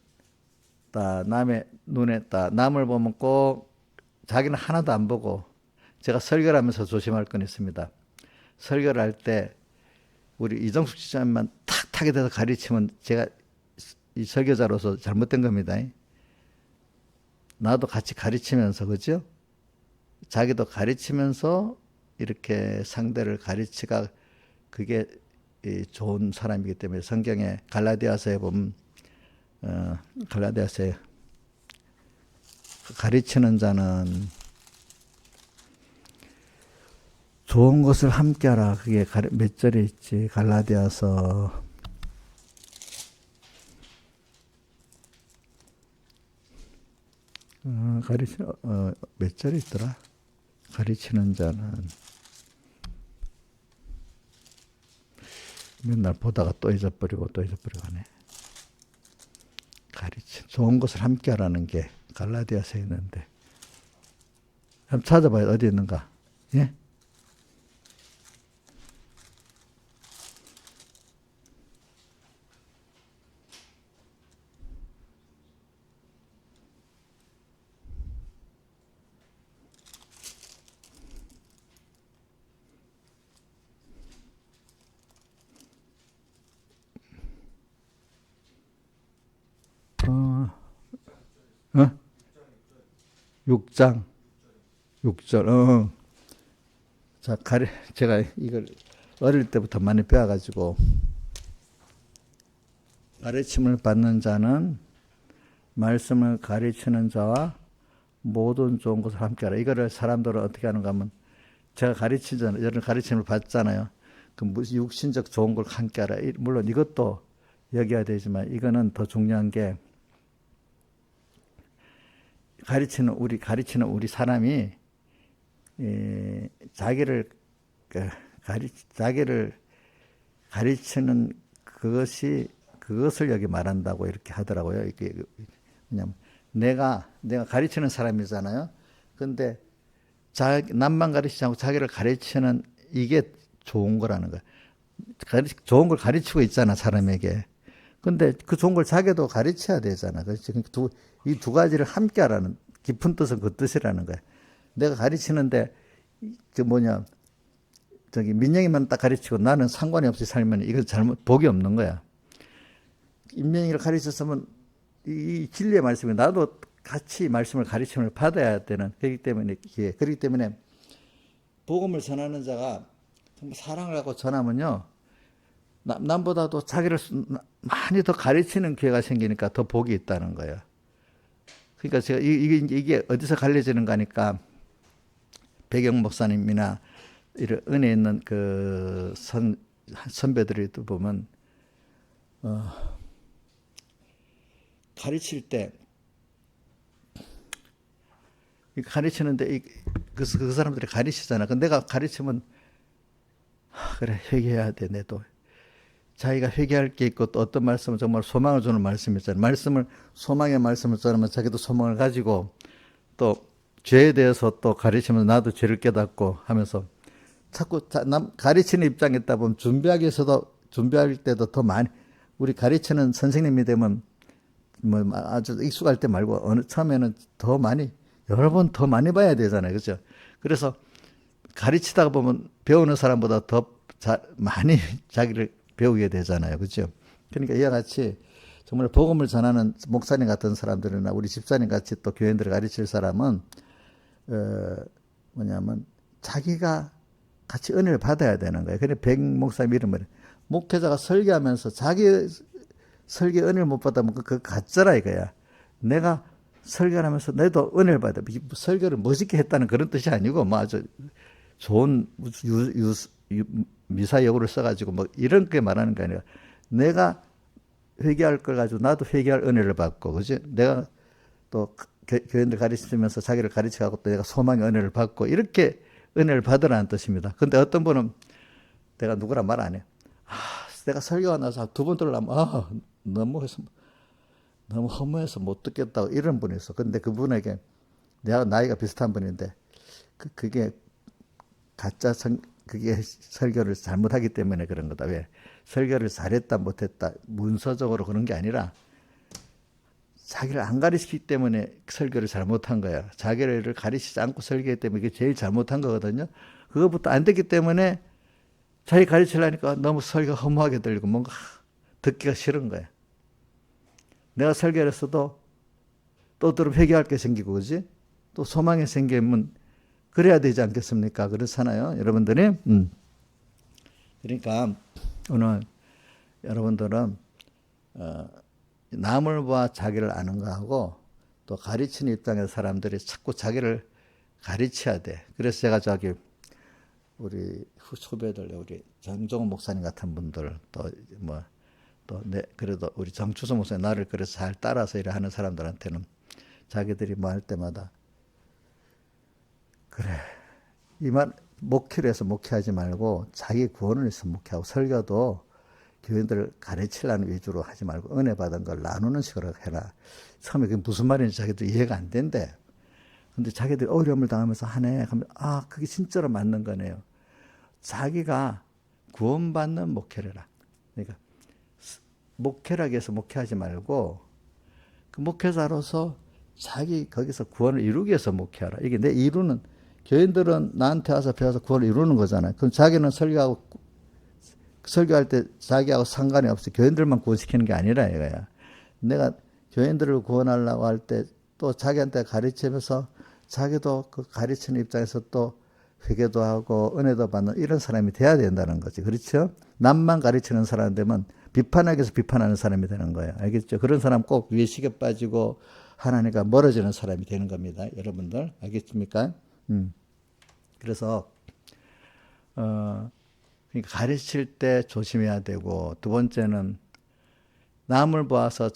남의 눈에 남을 보면 꼭 자기는 하나도 안 보고 제가 설교를 하면서 조심할 건 있습니다. 설교를 할 때 우리 이정숙 지사님만 탁탁에 대해서 가르치면 제가 이 설교자로서 잘못된 겁니다. 나도 같이 가르치면서 그죠? 자기도 가르치면서 이렇게 상대를 가르치가 그게 좋은 사람이기 때문에 성경에 갈라디아서에 보면 갈라디아서에 가르치는 자는 좋은 것을 함께하라. 그게 몇 절에 있지? 갈라디아서 몇 절에 있더라? 가르치는 자는 맨날 보다가 또 잊어버리고 하네. 좋은 것을 함께하라는 게 갈라디아서에 있는데 한번 찾아봐요. 어디 있는가? 예? 어? 6장 6절. 자, 제가 이걸 어릴 때부터 많이 배워가지고 가르침을 받는 자는 말씀을 가르치는 자와 모든 좋은 것을 함께하라. 이거를 사람들은 어떻게 하는가 하면 제가 가르치잖아요. 여러분 가르침을 받잖아요. 그 육신적 좋은 걸 함께하라. 물론 이것도 여겨야 되지만 이거는 더 중요한 게 가르치는 우리 사람이 자기를 가르치는 그것을 여기 말한다고 이렇게 하더라고요. 이게 왜냐면 내가 가르치는 사람이잖아요. 근데 남만 가르치지 않고 자기를 가르치는 이게 좋은 거라는 거야. 좋은 걸 가르치고 있잖아, 사람에게. 근데 그 좋은 걸 자기도 가르쳐야 되잖아. 그렇지? 이 두 가지를 함께 하라는 깊은 뜻은 그 뜻이라는 거야. 내가 가르치는데, 민영이만 딱 가르치고 나는 상관이 없이 살면 이건 복이 없는 거야. 민영이를 가르쳤으면 이 진리의 말씀이 나도 같이 말씀을 가르침을 받아야 되는, 그렇기 때문에 복음을 전하는 자가 정말 사랑을 갖고 전하면요. 남보다도 자기를 많이 더 가르치는 기회가 생기니까 더 복이 있다는 거예요. 그러니까 제가 이게 어디서 갈려지는가 하니까 배경 목사님이나 이런 은혜 있는 그 선배들이 또 보면 가르칠 때 가르치는데 그 사람들이 가르치잖아. 근데 내가 가르치면 그래 회개해야 돼. 내도 자기가 회개할 게 있고 또 어떤 말씀은 정말 소망을 주는 말씀이 있잖아요. 소망의 말씀을 전하면 자기도 소망을 가지고 또 죄에 대해서 또 가르치면 나도 죄를 깨닫고 하면서 자꾸 가르치는 입장에 있다 보면 준비할 때도 더 많이 우리 가르치는 선생님이 되면 뭐 아주 익숙할 때 말고 처음에는 더 많이 여러 번 더 많이 봐야 되잖아요. 그렇죠? 그래서 가르치다가 보면 배우는 사람보다 더 많이 자기를 배우게 되잖아요. 그렇죠? 그러니까 이와 같이 정말 복음을 전하는 목사님 같은 사람들이나 우리 집사님 같이 또 교인들을 가르칠 사람은 뭐냐면 자기가 같이 은혜를 받아야 되는 거예요. 그래 백 목사님 이름을 목회자가 설교하면서 자기 설교 은혜를 못 받으면 그거 가짜라 이거야. 내가 설교를 하면서 나도 은혜를 받아. 설교를 멋있게 했다는 그런 뜻이 아니고 뭐 아주 좋은 미사여구를 써가지고 뭐 이런 게 말하는 게 아니라 내가 회개할 걸 가지고 나도 회개할 은혜를 받고 그지? 내가 또 교인들 가르치면서 자기를 가르쳐가고 또 내가 소망의 은혜를 받고 이렇게 은혜를 받으라는 뜻입니다. 근데 어떤 분은 내가 누구라 말 안 해. 내가 설교가 나서 두 번 들으려면 너무 허무해서 못 듣겠다고 이런 분이 있어. 근데 그분에게 내가 나이가 비슷한 분인데 그게 그게 설교를 잘못하기 때문에 그런 거다. 왜? 설교를 잘했다 못했다 문서적으로 그런 게 아니라 자기를 안 가르치기 때문에 설교를 잘못한 거야. 자기를 가르치지 않고 설교했기 때문에 이게 제일 잘못한 거거든요. 그것부터 안 됐기 때문에 자기 가르치려니까 너무 설교가 허무하게 들리고 뭔가 듣기가 싫은 거야. 내가 설교를 했어도 또 들으면 회개할 게 생기고 그지? 또 소망이 생기면 그래야 되지 않겠습니까? 그렇잖아요. 여러분들이. 그러니까 오늘 여러분들은 남을 봐 자기를 아는 거하고 또 가르치는 입장에서 사람들이 자꾸 자기를 가르쳐야 돼. 그래서 제가 저기 우리 후배들, 우리 장종호 목사님 같은 분들, 또 뭐, 그래도 우리 정추성 목사님 나를 그래서 잘 따라서 일을 하는 사람들한테는 자기들이 뭐 할 때마다, 그래, 이 말, 목회를 해서 목회하지 말고 자기 구원을 위해서 목회하고, 설교도 교인들을 가르치려는 위주로 하지 말고 은혜 받은 걸 나누는 식으로 해라. 처음에 그게 무슨 말인지 자기들 이해가 안 된대. 근데 자기들이 어려움을 당하면서 하네. 그러면 그게 진짜로 맞는 거네요. 자기가 구원받는 목회를 해라. 그러니까 목회라고 해서 목회하지 말고 그 목회자로서 자기 거기서 구원을 이루기 위해서 목회하라. 이게 내 이루는, 교인들은 나한테 와서 배워서 구원을 이루는 거잖아요. 그럼 자기는 설교할 때 자기하고 상관이 없어. 교인들만 구원시키는 게 아니라 이거야. 내가 교인들을 구원하려고 할 때 또 자기한테 가르치면서 자기도 그 가르치는 입장에서 또 회개도 하고 은혜도 받는 이런 사람이 돼야 된다는 거지. 그렇죠? 남만 가르치는 사람 되면 비판하기 위해서 비판하는 사람이 되는 거예요. 알겠죠? 그런 사람 꼭 위식에 빠지고 하나님과 멀어지는 사람이 되는 겁니다. 여러분들 알겠습니까? 그래서 그러니까 가르칠 때 조심해야 되고, 두 번째는 남을 보아서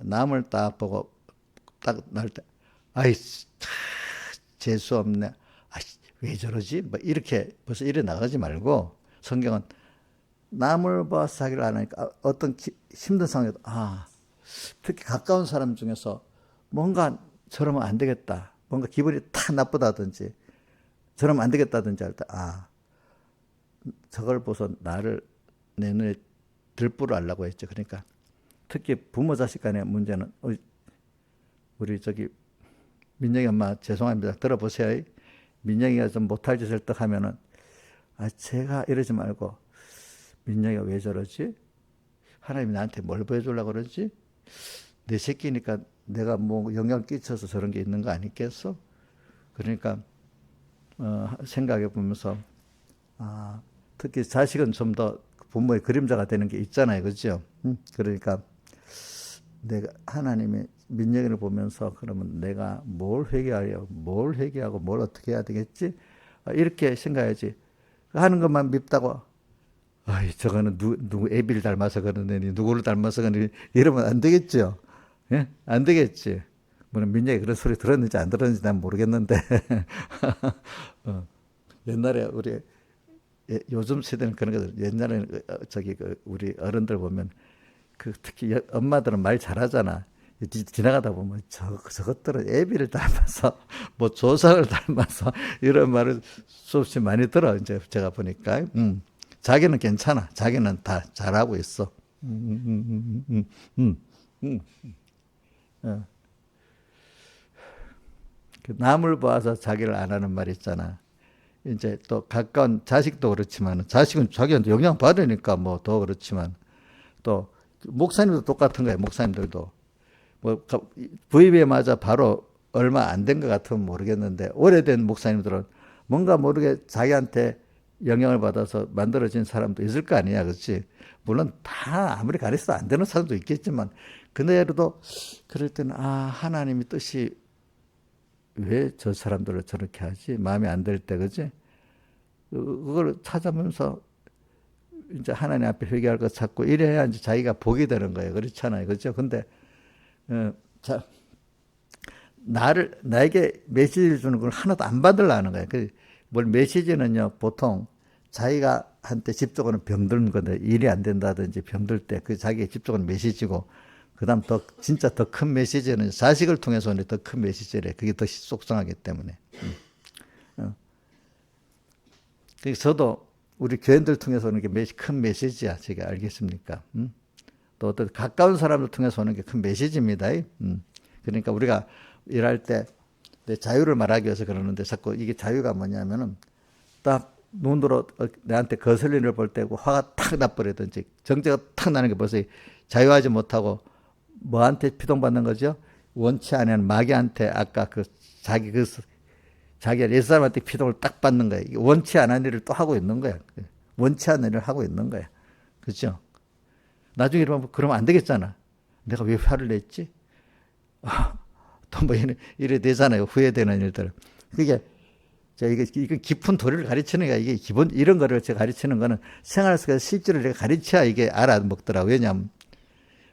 남을 딱 보고 딱 날 때 재수 없네, 왜 저러지? 뭐 이렇게 벌써 이래 나가지 말고, 성경은 남을 봐서 자기를 안 하니까 어떤 힘든 상황에도 특히 가까운 사람 중에서 뭔가 저러면 안 되겠다, 뭔가 기분이 탁 나쁘다든지 저러면 안 되겠다든지 할 때 저걸 보서 나를 내 눈에 들불을 알라고 했죠. 그러니까 특히 부모 자식 간의 문제는 우리 저기 민영이 엄마 죄송합니다. 들어보세요. 민영이가 좀 못할 짓을 떡 하면은 제가 이러지 말고, 민영이가 왜 저러지? 하나님이 나한테 뭘 보여주려고 그러지? 내 새끼니까 내가 뭐 영향 끼쳐서 저런 게 있는 거 아니겠어? 그러니까 생각해 보면서 특히 자식은 좀 더 부모의 그림자가 되는 게 있잖아요. 그렇죠? 그러니까 내가 하나님이 민영이를 보면서 그러면 내가 뭘 회개하고 뭘 어떻게 해야 되겠지? 이렇게 생각해야지. 하는 것만 밉다고 저거는 누구 애비를 닮아서 그러느니 누구를 닮아서 그러느니 이러면 안 되겠죠. 예? 안 되겠지. 물론 민영이 그런 소리 들었는지 안 들었는지 난 모르겠는데 옛날에 우리 요즘 세대는 그런 거죠. 옛날에는 저기 우리 어른들 보면 특히 엄마들은 말 잘하잖아. 지나가다 보면 저것들은 애비를 닮아서 뭐 조상을 닮아서 이런 말을 수없이 많이 들어. 이제 제가 보니까 자기는 괜찮아. 자기는 다 잘하고 있어. 남을 봐서 자기를 안 하는 말 있잖아. 이제 또 가까운 자식도 그렇지만, 자식은 자기한테 영향 받으니까 뭐 더 그렇지만, 또 목사님도 똑같은 거예요. 목사님들도 뭐 부임에 맞아 바로 얼마 안 된 것 같으면 모르겠는데, 오래된 목사님들은 뭔가 모르게 자기한테 영향을 받아서 만들어진 사람도 있을 거 아니야. 그렇지? 물론 다 아무리 가르쳐도 안 되는 사람도 있겠지만, 그네로도 그럴 때는 하나님의 뜻이 왜 저 사람들을 저렇게 하지? 마음에 안 들 때, 그지? 그걸 찾아보면서 이제 하나님 앞에 회개할 거 찾고 이래야 이제 자기가 복이 되는 거예요. 그렇잖아요. 그렇죠? 근데, 나에게 메시지를 주는 걸 하나도 안 받으려는 거예요. 뭘 메시지는요, 보통 자기가 한테 집중하는 병든 건데, 일이 안 된다든지 병들 때 자기가 집중하는 메시지고, 그 다음 진짜 더 큰 메시지는 자식을 통해서 오는 더 큰 메시지래. 그게 더 속상하기 때문에. 그래서 저도 우리 교인들 통해서 오는 게 큰 메시지야. 제가 알겠습니까? 또 어떤 가까운 사람들 통해서 오는 게 큰 메시지입니다. 그러니까 우리가 일할 때 내 자유를 말하기 위해서 그러는데, 자꾸 이게 자유가 뭐냐면은 딱 눈으로 내한테 거슬리는 걸 볼 때고 화가 탁 나버리든지 정죄가 탁 나는 게 벌써 자유하지 못하고 뭐한테 피동받는 거죠? 원치 않은 마귀한테 아까 자기 옛사람한테 피동을 딱 받는 거야. 원치 않은 일을 또 하고 있는 거야. 원치 않은 일을 하고 있는 거야. 그렇죠? 나중에 그러면 안 되겠잖아. 내가 왜 화를 냈지? 또 뭐 이래 되잖아요. 후회되는 일들. 그게 이게 깊은 도리를 가르치는 게 이게 기본 이런 거를 제가 가르치는 거는 생활 속에서 실제로 제가 가르쳐야 이게 알아먹더라고요. 왜냐하면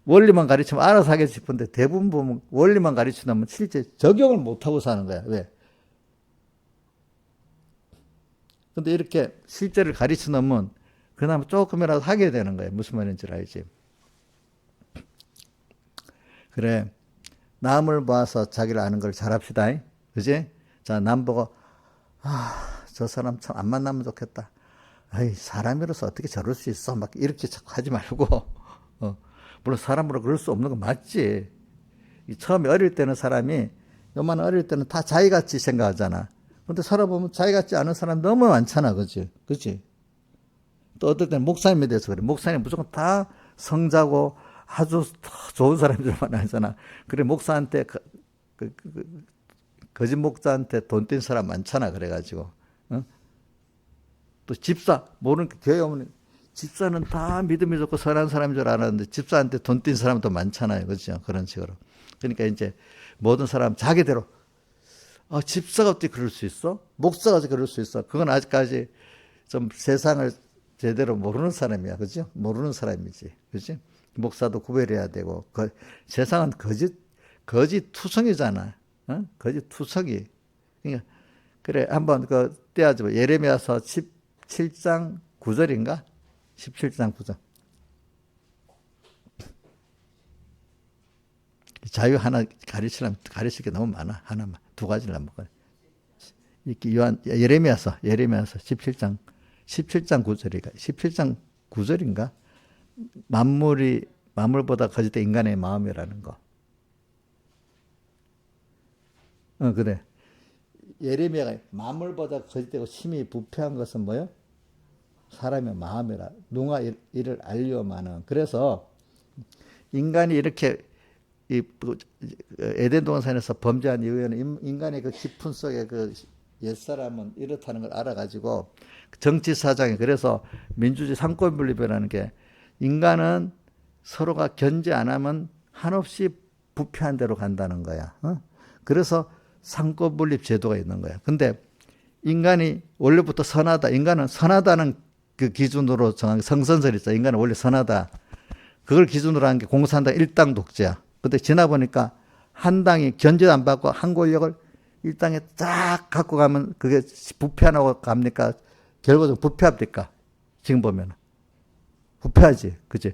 원리만 가르치면 알아서 하겠지 싶은데 대부분 보면 원리만 가르치면 실제 적용을 못하고 사는 거야. 왜? 근데 이렇게 실제를 가르쳐 놓으면 그나마 조금이라도 하게 되는 거예요. 무슨 말인지 알지? 그래. 남을 봐서 자기를 아는 걸 잘합시다. 그지? 자, 남 보고, 저 사람 참 안 만나면 좋겠다. 아이, 사람으로서 어떻게 저럴 수 있어? 막 이렇게 자꾸 하지 말고, 물론 사람으로 그럴 수 없는 건 맞지. 처음에 어릴 때는 사람이, 요만 어릴 때는 다 자기같이 생각하잖아. 근데 살아보면 자기같지 않은 사람 너무 많잖아. 그지? 그지? 또 어떨 때는 목사님에 대해서 그래. 목사님 무조건 다 성자고 아주 좋은 사람들만 알잖아. 그래, 목사한테, 거짓 목사한테 돈 띈 사람 많잖아. 그래가지고. 어? 또 집사, 모르는, 교회 오면 집사는 다 믿음이 좋고 선한 사람인 줄 알았는데 집사한테 돈 띈 사람도 많잖아요. 그렇죠? 그런 식으로. 그러니까 이제 모든 사람 자기대로, 집사가 어떻게 그럴 수 있어? 목사가 어떻게 그럴 수 있어? 그건 아직까지 좀 세상을 제대로 모르는 사람이야. 그죠? 모르는 사람이지. 그지? 목사도 구별해야 되고, 세상은 거짓 투성이잖아. 거짓 투성이. 그러니까, 그래, 한번 떼어줘. 예레미야서 17장 9절인가? 17장 9절. 자유 하나 가르칠 게 너무 많아. 하나만. 두 가지를 안 먹어요. 예레미야서 17장 9절인가? 17장 9절인가? 만물보다 거짓된 인간의 마음이라는 거. 그래. 예레미야가 만물보다 거짓되고 심히 부패한 것은 뭐요? 사람의 마음이라. 누가 이를 알려마는. 그래서 인간이 이렇게 에덴 동산에서 범죄한 이후에는 인간의 그 깊은 속에 그 옛사람은 이렇다는 걸 알아가지고 정치 사장이 그래서 민주주의 상권분립이라는 게 인간은 서로가 견제 안 하면 한없이 부패한 대로 간다는 거야. 그래서 상권분립 제도가 있는 거야. 근데 인간이 원래부터 선하다. 인간은 선하다는 그 기준으로 정한 성선설이 있어. 인간은 원래 선하다. 그걸 기준으로 한 게 공산당 일당 독재야. 근데 지나 보니까 한 당이 견제 안 받고 한 권력을 일당에 쫙 갖고 가면 그게 부패하고 갑니까? 결과적으로 부패합니까? 지금 보면. 부패하지. 그치?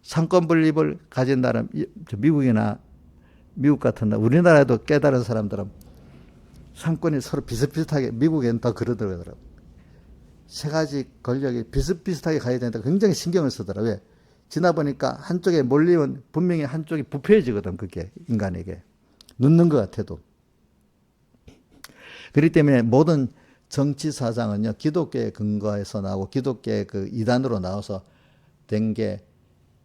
상권 분립을 가진 나라, 미국이나 미국 같은 나라, 우리나라에도 깨달은 사람들은 상권이 서로 비슷비슷하게, 미국에는 더 그러더라고요. 세 가지 권력이 비슷비슷하게 가야 된다. 굉장히 신경을 쓰더라. 왜? 지나 보니까 한쪽에 몰리면 분명히 한쪽이 부패해지거든. 그게 인간에게. 눕는 것 같아도. 그렇기 때문에 모든 정치 사상은요, 기독교의 근거에서 나오고 기독교의 그 이단으로 나와서 된 게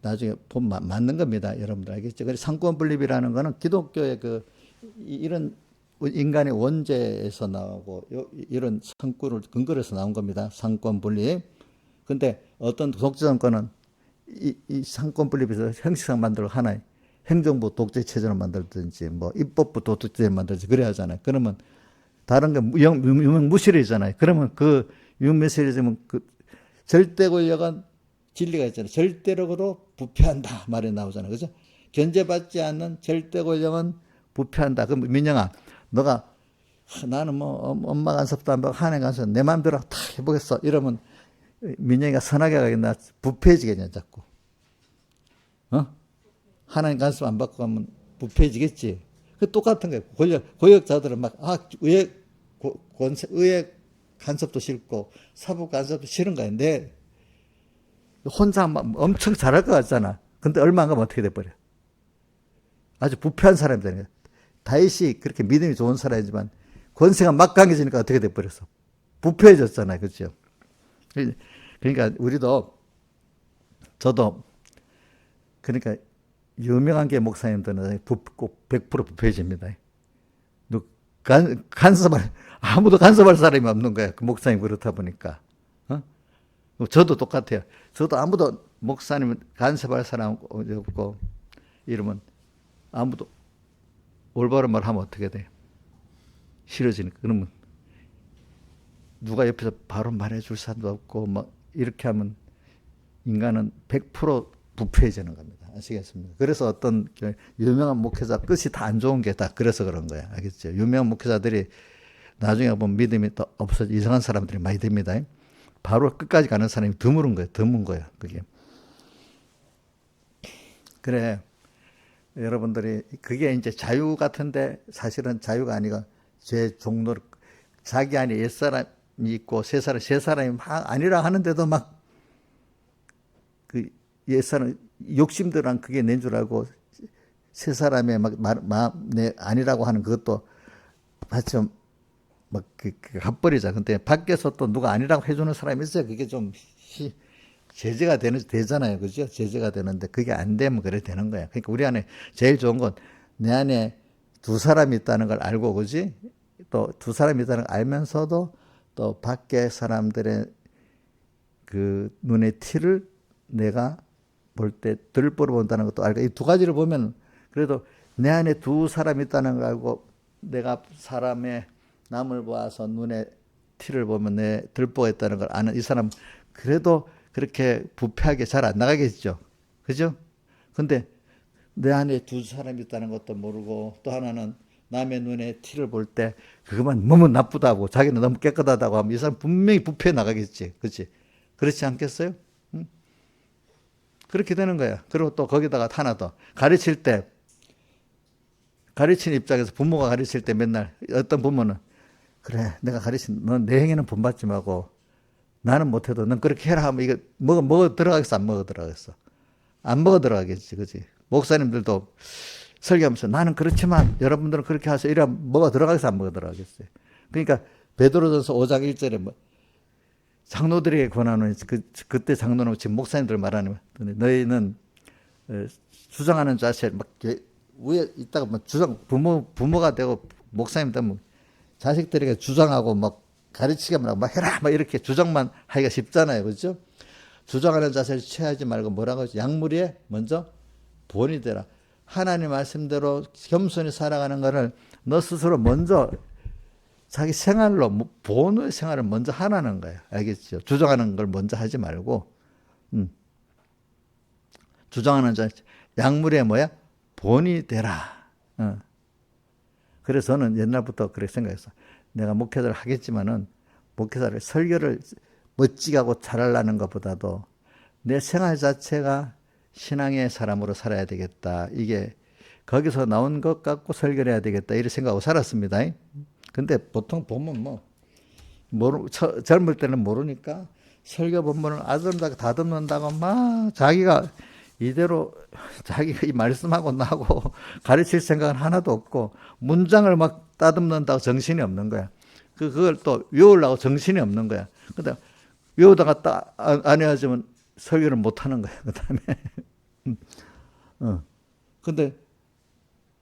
나중에 보면 맞는 겁니다. 여러분들 알겠죠? 그래서 상권 분립이라는 거는 기독교의 이런 인간의 원죄에서 나오고 이런 상권을 근거로 해서 나온 겁니다. 상권 분립. 근데 어떤 독재 정권은 이 상권 분립에서 형식상 만들어 하나의 행정부 독재 체제를 만들든지 뭐 입법부 독재 만들든지 그래야 하잖아요. 그러면 다른 게 유명무실해지잖아요. 그러면 그 유명무실해지면 그 절대 권력은 진리가 있잖아요. 절대력으로 부패한다 말이 나오잖아요. 그죠? 견제받지 않는 절대 권력은 부패한다. 그럼 민영아, 너가 나는 뭐 엄마 간섭도 안 받고 하나님 간섭 내 마음대로 다 해보겠어. 이러면 민영이가 선하게 가겠나? 부패해지겠냐 자꾸. 하나님 간섭 안 받고 가면 부패해지겠지. 그 똑같은 거예요. 권력자들은 막 의회 간섭도 싫고 사법 간섭도 싫은 거야. 근데 혼자 막 엄청 잘할 것 같잖아. 근데 얼마 안 가면 어떻게 돼버려? 아주 부패한 사람이잖아요. 다윗이 그렇게 믿음이 좋은 사람이지만 권세가 막 강해지니까 어떻게 돼버렸어? 부패해졌잖아요. 그렇죠? 그러니까 저도 그러니까 유명한 게 목사님들은 꼭 100% 부패해집니다. 아무도 간섭할 사람이 없는 거야. 그 목사님 그렇다 보니까. 저도 똑같아요. 저도 아무도 목사님 간섭할 사람 없고 이러면 아무도 올바른 말 하면 어떻게 돼? 싫어지니까. 그러면 누가 옆에서 바로 말해줄 사람도 없고 막 이렇게 하면 인간은 100% 부패해지는 겁니다. 아시겠습니까? 그래서 어떤 유명한 목회자 끝이 다 안 좋은 게 다 그래서 그런 거야. 알겠죠? 유명한 목회자들이 나중에 보면 믿음이 또 없어져 이상한 사람들이 많이 됩니다. 바로 끝까지 가는 사람이 드문 거예요. 드문 거예요. 그게. 그래. 여러분들이 그게 이제 자유 같은데 사실은 자유가 아니고 제 종로 자기 안에 옛사람이 있고 새 사람이 막 아니라 하는데도 막 그 옛사람 욕심들은 그게 낸 줄 알고 새 사람의 내 아니라고 하는 그것도 마치 막 갚버리자. 근데 밖에서 또 누가 아니라고 해주는 사람이 있어야 그게 좀 제재가 되잖아요. 그죠? 제재가 되는데 그게 안 되면 그래 되는 거야. 그러니까 우리 안에 제일 좋은 건 내 안에 두 사람이 있다는 걸 알고, 그지? 또 두 사람이 있다는 걸 알면서도 또 밖에 사람들의 그 눈의 티를 내가 볼 때 덜 벌어본다는 것도 알고, 이 두 가지를 보면 그래도 내 안에 두 사람이 있다는 걸 알고 내가 사람의 남을 보아서 눈에 티를 보면 내 들보했다는 걸 아는 이 사람 그래도 그렇게 부패하게 잘 안 나가겠죠. 그죠? 근데 내 안에 두 사람이 있다는 것도 모르고 또 하나는 남의 눈에 티를 볼 때 그것만 너무 나쁘다고 자기는 너무 깨끗하다고 하면 이 사람 분명히 부패해 나가겠지. 그렇지? 그렇지 않겠어요? 응? 그렇게 되는 거야. 그리고 또 거기다가 하나 더 가르칠 때 가르치는 입장에서 부모가 가르칠 때 맨날 어떤 부모는 그래 내가 가르친 넌 내 행위는 본받지 말고 나는 못해도 넌 그렇게 해라 하면 이거 먹어 들어가겠어 안 먹어 들어가겠어? 안 먹어 들어가겠지. 그지? 목사님들도 설교하면서 나는 그렇지만 여러분들은 그렇게 하세요. 이러면 먹어 들어가겠어 안 먹어 들어가겠어요? 그러니까 베드로전서 5장 1절에 뭐 장로들에게 권하는 그때 장로는 지금 목사님들 말하는 너희는 주장하는 자세 막 위에 있다가 막 부모가 되고 목사님 되면 자식들에게 주장하고 막 가르치기만 하고 막 해라 막 이렇게 주장만 하기가 쉽잖아요. 그렇죠? 주장하는 자세를 취하지 말고 뭐라고 하죠? 약물에 먼저 본이 되라. 하나님 말씀대로 겸손히 살아가는 것을 너 스스로 먼저 자기 생활로 본의 생활을 먼저 하라는 거예요. 알겠죠? 주장하는 걸 먼저 하지 말고 주장하는 자 약물에 뭐야? 본이 되라. 그래서 저는 옛날부터 그렇게 생각했어. 내가 목회자를 하겠지만은 목회자를 설교를 멋지게 하고 잘하려는 것보다도 내 생활 자체가 신앙의 사람으로 살아야 되겠다. 이게 거기서 나온 것 갖고 설교를 해야 되겠다. 이런 생각하고 살았습니다. 근데 보통 보면 젊을 때는 모르니까 설교 본문을 아름답게 다듬는다고 막 자기가 이대로 자기가 이 말씀하고 나하고 가르칠 생각은 하나도 없고 문장을 막 따듬는다고 정신이 없는 거야. 그걸 또 외우려고 정신이 없는 거야. 근데 외우다가 딱 안 해야지면 설교를 못 하는 거야. 그 다음에. 근데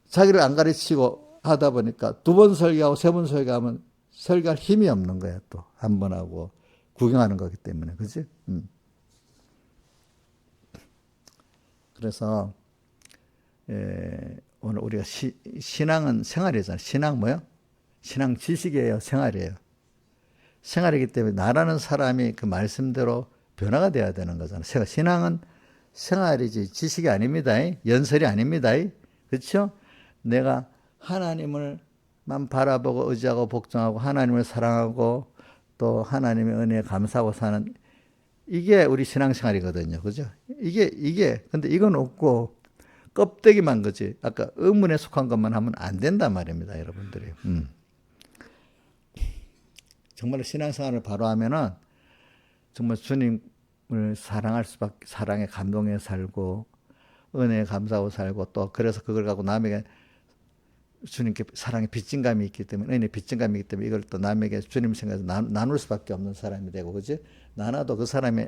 자기를 안 가르치고 하다 보니까 두 번 설교하고 세 번 설교하면 설교할 힘이 없는 거야. 또 한 번 하고 구경하는 거기 때문에. 그지? 그래서 오늘 우리가 신앙은 생활이잖아요. 신앙 뭐요? 신앙 지식이에요. 생활이에요. 생활이기 때문에 나라는 사람이 그 말씀대로 변화가 돼야 되는 거잖아요. 신앙은 생활이지 지식이 아닙니다. 연설이 아닙니다. 그렇죠? 내가 하나님을만 바라보고 의지하고 복종하고 하나님을 사랑하고 또 하나님의 은혜에 감사하고 사는 이게 우리 신앙생활이거든요. 그죠? 이게 근데 이건 없고 껍데기만 거지. 아까 의문에 속한 것만 하면 안 된단 말입니다. 여러분들이. 정말 신앙생활을 바로 하면은 정말 주님을 사랑할 수밖에, 사랑에 감동해 살고 은혜에 감사하고 살고 또 그래서 그걸 갖고 남에게 주님께 사랑의 빚진감이 있기 때문에 은혜의 빚진감이 있기 때문에 이걸 또 남에게 주님 생각해서 나눌 수밖에 없는 사람이 되고, 그지? 나나도 그 사람이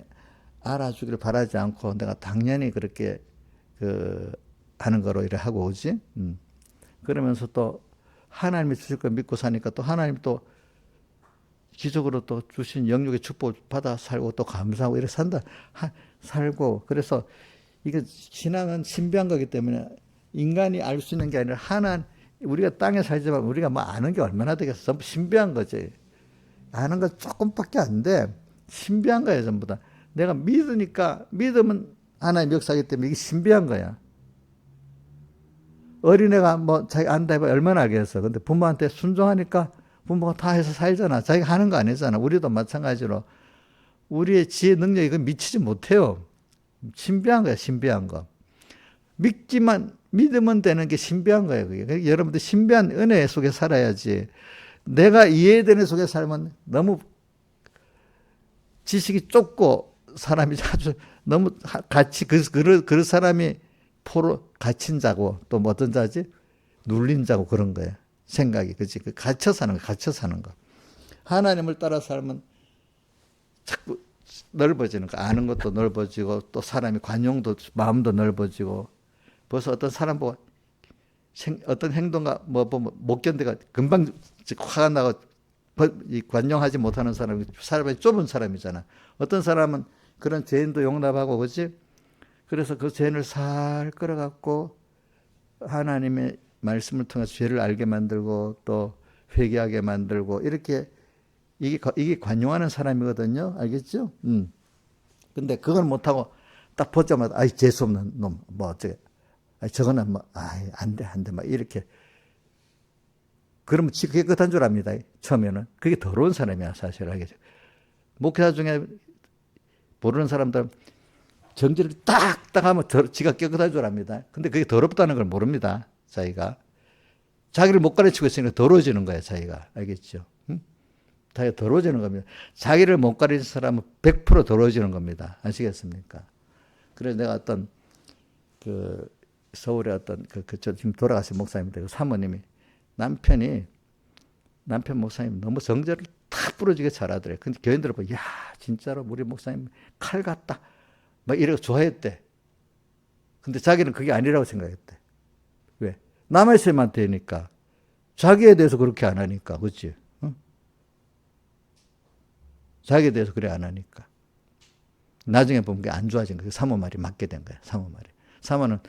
알아주기를 바라지 않고 내가 당연히 그렇게 하는 거로 이래 하고 오지. 그러면서 또 하나님이 주실 걸 믿고 사니까 또 하나님 또 기적으로 또 주신 영육의 축복 받아 살고 또 감사하고 이렇게 살고. 그래서 이게 신앙은 신비한 거기 때문에 인간이 알 수 있는 게 아니라 우리가 땅에 살지만 우리가 뭐 아는 게 얼마나 되겠어. 전부 신비한 거지. 아는 거 조금밖에 안 돼. 신비한 거야, 전부 다. 내가 믿으니까, 믿으면 하나님 역사하기 때문에 이게 신비한 거야. 어린애가 뭐 자기 안다 해봐 얼마나 알겠어. 근데 부모한테 순종하니까 부모가 다 해서 살잖아. 자기가 하는 거 아니잖아. 우리도 마찬가지로. 우리의 지혜 능력이 이건 미치지 못해요. 신비한 거야, 신비한 거. 믿으면 되는 게 신비한 거예요. 그게. 그러니까 여러분들 신비한 은혜 속에 살아야지. 내가 이해되는 속에 살면 너무 지식이 좁고 사람이 아주 너무 같이 그 사람이 포로 갇힌 자고 또 뭐 어떤 자지? 눌린 자고 그런 거예요. 생각이. 그치? 갇혀 사는 거, 갇혀 사는 거. 하나님을 따라 살면 자꾸 넓어지는 거. 아는 것도 넓어지고 또 사람이 관용도 마음도 넓어지고 벌써 어떤 사람 보고 어떤 행동가 뭐 보면 못 견디가 금방 화가 나고 관용하지 못하는 사람이 좁은 사람이잖아. 어떤 사람은 그런 죄인도 용납하고 그렇지? 그래서 그 죄인을 살 끌어갖고 하나님의 말씀을 통해서 죄를 알게 만들고 또 회개하게 만들고 이렇게 이게 관용하는 사람이거든요. 알겠죠? 근데 그걸 못하고 딱 보자마자 아이 재수 없는 놈 뭐 어쩌게 저거는 뭐 안 돼 막 이렇게 그러면 지 깨끗한 줄 압니다. 처음에는 그게 더러운 사람이야 사실 알겠죠. 목회자 중에 모르는 사람들은 정지를 딱딱 하면 지가 깨끗한 줄 압니다. 근데 그게 더럽다는 걸 모릅니다. 자기를 못 가르치고 있으니까 더러워지는 거예요. 자기가 알겠죠? 자기가 더러워지는 겁니다. 자기를 못 가르치는 사람은 100% 더러워지는 겁니다. 아시겠습니까? 그래서 내가 어떤 서울에 어떤 저 지금 돌아가신 목사님인데 그 사모님이 남편 목사님 너무 정절을 탁 부러지게 잘하더래. 근데 교인들을 보고 야 진짜로 우리 목사님 칼 같다. 막 이러고 좋아했대. 근데 자기는 그게 아니라고 생각했대. 왜? 남의 세만 되니까. 자기에 대해서 그렇게 안 하니까. 그렇지? 응? 자기에 대해서 그래 안 하니까. 나중에 보면 그게 안 좋아진 거야. 사모 말이 맞게 된 거야. 사모 말이. 사모는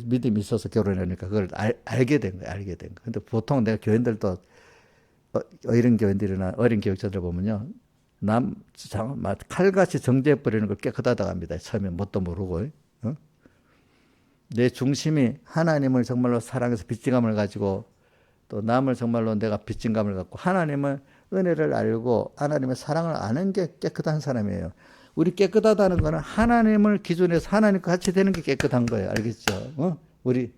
믿음이 있어서 결혼하니까 그걸 알게 된 거야. 알게 된 거야. 근데 보통 내가 교인들도 어린 교인들이나 어린 교육자들 보면요. 칼같이 정죄해버리는 걸 깨끗하다고 합니다. 처음에 뭣도 모르고. 어? 내 중심이 하나님을 정말로 사랑해서 빚진감을 가지고 또 남을 정말로 내가 빚진감을 갖고 하나님을 은혜를 알고 하나님의 사랑을 아는 게 깨끗한 사람이에요. 우리 깨끗하다는 거는 하나님을 기준해서 하나님과 같이 되는 게 깨끗한 거예요. 알겠죠? 우리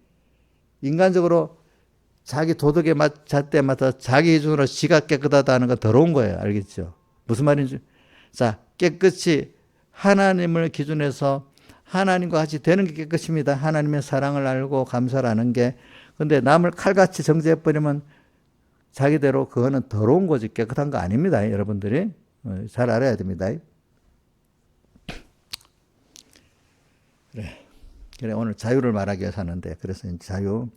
인간적으로 자기 도덕에 잣대에 맞춰서 자기 기준으로 지가 깨끗하다는 건 더러운 거예요. 알겠죠? 무슨 말인지. 자, 깨끗이 하나님을 기준해서 하나님과 같이 되는 게 깨끗입니다. 하나님의 사랑을 알고 감사를 하는 게. 근데 남을 칼같이 정죄해버리면 자기대로 그거는 더러운 거지 깨끗한 거 아닙니다. 여러분들이. 잘 알아야 됩니다. 그래, 오늘 자유를 말하기 위해서 하는데, 그래서 이제 자유.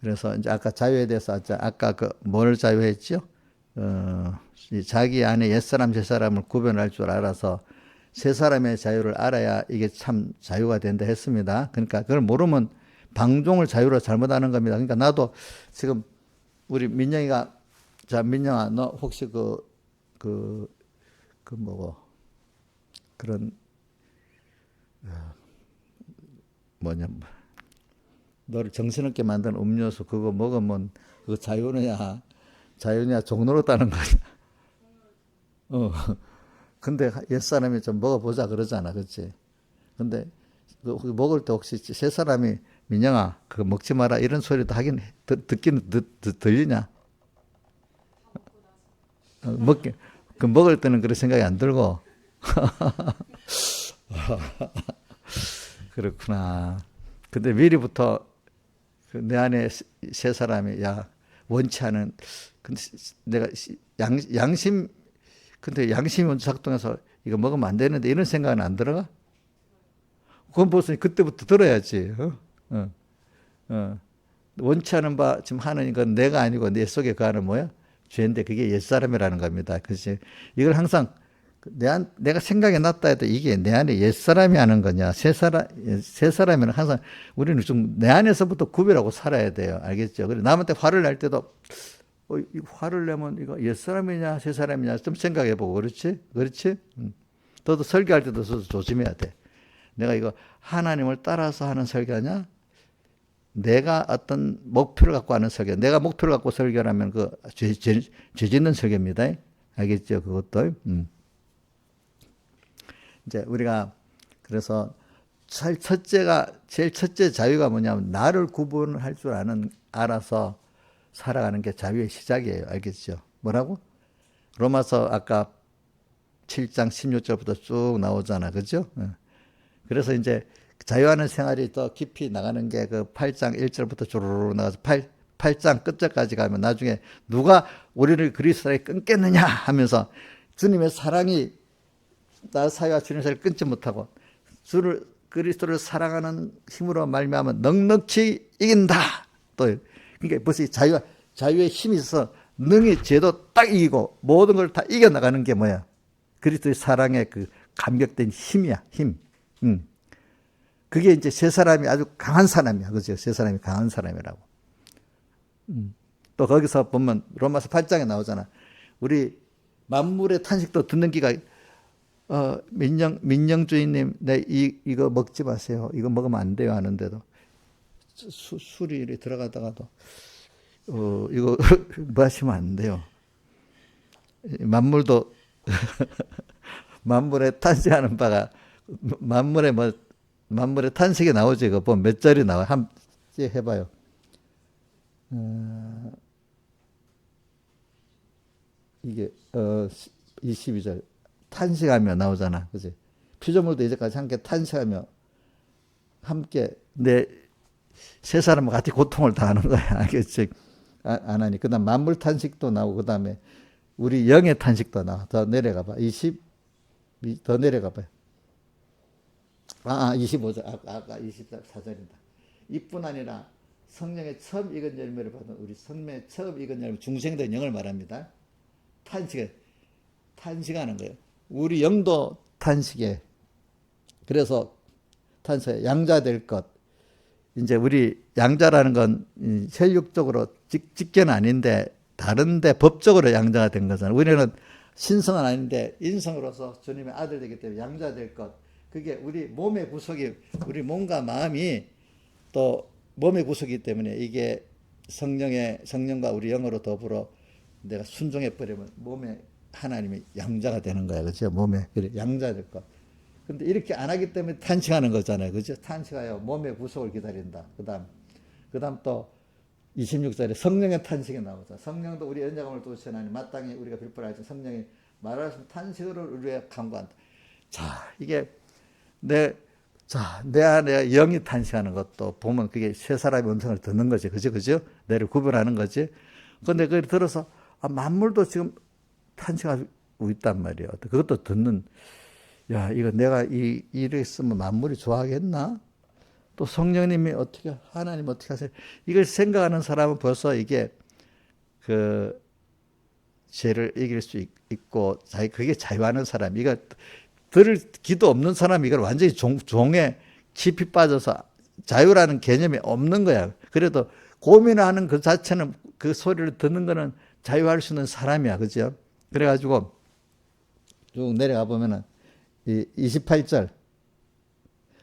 그래서 이제 아까 자유에 대해서 아까 뭘 자유했죠? 자기 안에 옛사람, 새사람을 구별할 줄 알아서 새 사람의 자유를 알아야 이게 참 자유가 된다 했습니다. 그러니까 그걸 모르면 방종을 자유로 잘못하는 겁니다. 그러니까 나도 지금 우리 민영이가, 자, 민영아, 너 혹시 뭐고, 그런, 너를 정신없게 만든 음료수 그거 먹으면 그거 자유냐 종로로 따는 거냐. 근데 옛사람이 좀 먹어보자 그러잖아. 그렇지? 근데 먹을 때 혹시 새 사람이 민영아 그거 먹지 마라 이런 소리도 하긴 듣기는 들리냐? 먹을 때는 그런 생각이 안 들고. 그렇구나. 근데 미리부터 내 안에 새 사람이 원치 않은, 근데 내가 근데 양심이 먼저 작동해서 이거 먹으면 안 되는데 이런 생각은 안 들어가? 그건 벌써 그때부터 들어야지. 원치 않은 바 지금 하는 건 내가 아니고 내 속에 그 안은 뭐야? 죄인데 그게 옛사람이라는 겁니다. 그렇지? 이걸 항상 내가 생각이 났다 해도 이게 내 안에 옛사람이 하는 거냐, 새사람이는 항상 우리는 좀 내 안에서부터 구별하고 살아야 돼요. 알겠죠? 그래, 남한테 화를 낼 때도, 이 화를 내면 이거 옛사람이냐, 새사람이냐 좀 생각해 보고, 그렇지? 그렇지? 너도 설교할 때도 조심해야 돼. 내가 이거 하나님을 따라서 하는 설교냐? 내가 어떤 목표를 갖고 하는 설교. 내가 목표를 갖고 설교하면 죄 짓는 설교입니다. 알겠죠? 그것도. 이제 우리가 그래서 제일 첫째 자유가 뭐냐면 나를 구분할 줄 알아서 살아가는 게 자유의 시작이에요. 알겠죠? 뭐라고? 로마서 아까 7장 16절부터 쭉 나오잖아. 그죠? 그래서 이제 자유하는 생활이 더 깊이 나가는 게 그 8장 1절부터 주르르 나가서 8장 끝절까지 가면 나중에 누가 우리를 그리스도에 끊겠느냐 하면서 주님의 사랑이 나 사유와 주님의 사랑을 끊지 못하고 그리스도를 사랑하는 힘으로 말미암아 넉넉히 이긴다. 또 그러니까 벌써 자유의 힘이 있어서 능히 죄도 딱 이기고 모든 걸 다 이겨나가는 게 뭐야? 그리스도의 사랑의 그 감격된 힘이야. 힘. 그게 이제 세 사람이 아주 강한 사람이야. 그죠? 세 사람이 강한 사람이라고. 또 거기서 보면 로마서 8장에 나오잖아. 우리 만물의 탄식도 듣는 기가 민영주인님, 이거 먹지 마세요. 이거 먹으면 안 돼요. 하는데도 술이 들어가다가도 이거 마시면 안 돼요. 만물도 만물의 탄식하는 바가 만물의 탄식이 나오지. 이거 보면 몇 절이 나와. 한번 해봐요. 22절. 탄식하며 나오잖아. 그지? 피조물도 이제까지 함께 탄식하며 함께 세 사람과 같이 고통을 당하는 거야. 알겠지? 안 하니. 그 다음 만물 탄식도 나오고, 그 다음에 우리 영의 탄식도 나와. 더 내려가 봐. 더 내려가 봐요. 25절. 아까 24절입니다. 이뿐 아니라 성령의 처음 익은 열매를 받은 우리 성령의 처음 익은 열매, 중생된 영을 말합니다. 탄식하는 거예요. 우리 영도 탄식해. 그래서 탄식해. 양자 될 것. 이제 우리 양자라는 건 혈육적으로 직계는 아닌데 다른데 법적으로 양자가 된 거잖아요. 우리는 신성은 아닌데 인성으로서 주님의 아들 되기 때문에 양자 될 것. 그게 우리 몸의 구속이, 우리 몸과 마음이 또 몸의 구속이기 때문에 이게 성령과 우리 영으로 더불어 내가 순종해 버리면 몸에 하나님이 양자가 되는 거야. 그죠? 몸에. 그래, 양자 될 것. 근데 이렇게 안 하기 때문에 탄식하는 거잖아요. 그죠? 탄식하여 몸의 구속을 기다린다. 그 다음 또 26절에 성령의 탄식이 나오죠. 성령도 우리 연약함을 도우시나니 마땅히 우리가 빌풀하지 성령이 말하신 탄식을 우리가 간구한다. 자, 이게 내 안에 영이 탄식하는 것도 보면 그게 세 사람의 음성을 듣는 거지. 그죠? 내를 구별하는 거지. 근데 그걸 들어서 만물도 지금 탄식하고 있단 말이에요. 그것도 야, 이거 내가 이랬으면 만물이 좋아하겠나? 또 성령님이 하나님 어떻게 하세요? 이걸 생각하는 사람은 벌써 이게 죄를 이길 수 있고, 그게 자유하는 사람. 이거 들을 기도 없는 사람이 이걸 완전히 종에 깊이 빠져서 자유라는 개념이 없는 거야. 그래도 고민하는 그 자체는, 그 소리를 듣는 거는 자유할 수 있는 사람이야. 그죠? 그래가지고 쭉 내려가 보면은 28절.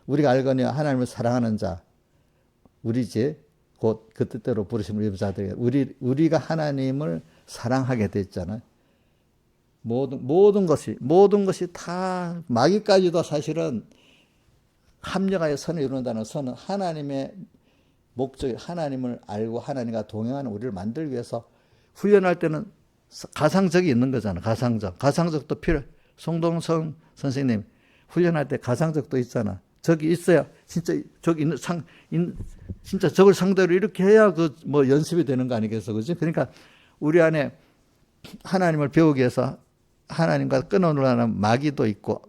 우리가 알거니 하나님을 사랑하는 자, 우리지 곧 그 뜻대로 부르심을 입은 자들. 우리가 하나님을 사랑하게 됐잖아요. 모든 것이 다 마귀까지도 사실은 합력하여 선을 이룬다는 선은 하나님의 목적이, 하나님을 알고 하나님과 동행하는 우리를 만들기 위해서 훈련할 때는 가상적이 있는 거잖아. 가상적도 필요해. 송동성 선생님 훈련할 때 가상적도 있잖아. 적이 있어야 진짜 적이 진짜 적을 상대로 이렇게 해야 연습이 되는 거 아니겠어, 그지? 그러니까 우리 안에 하나님을 배우기 위해서 하나님과 끊어놓으려는 마귀도 있고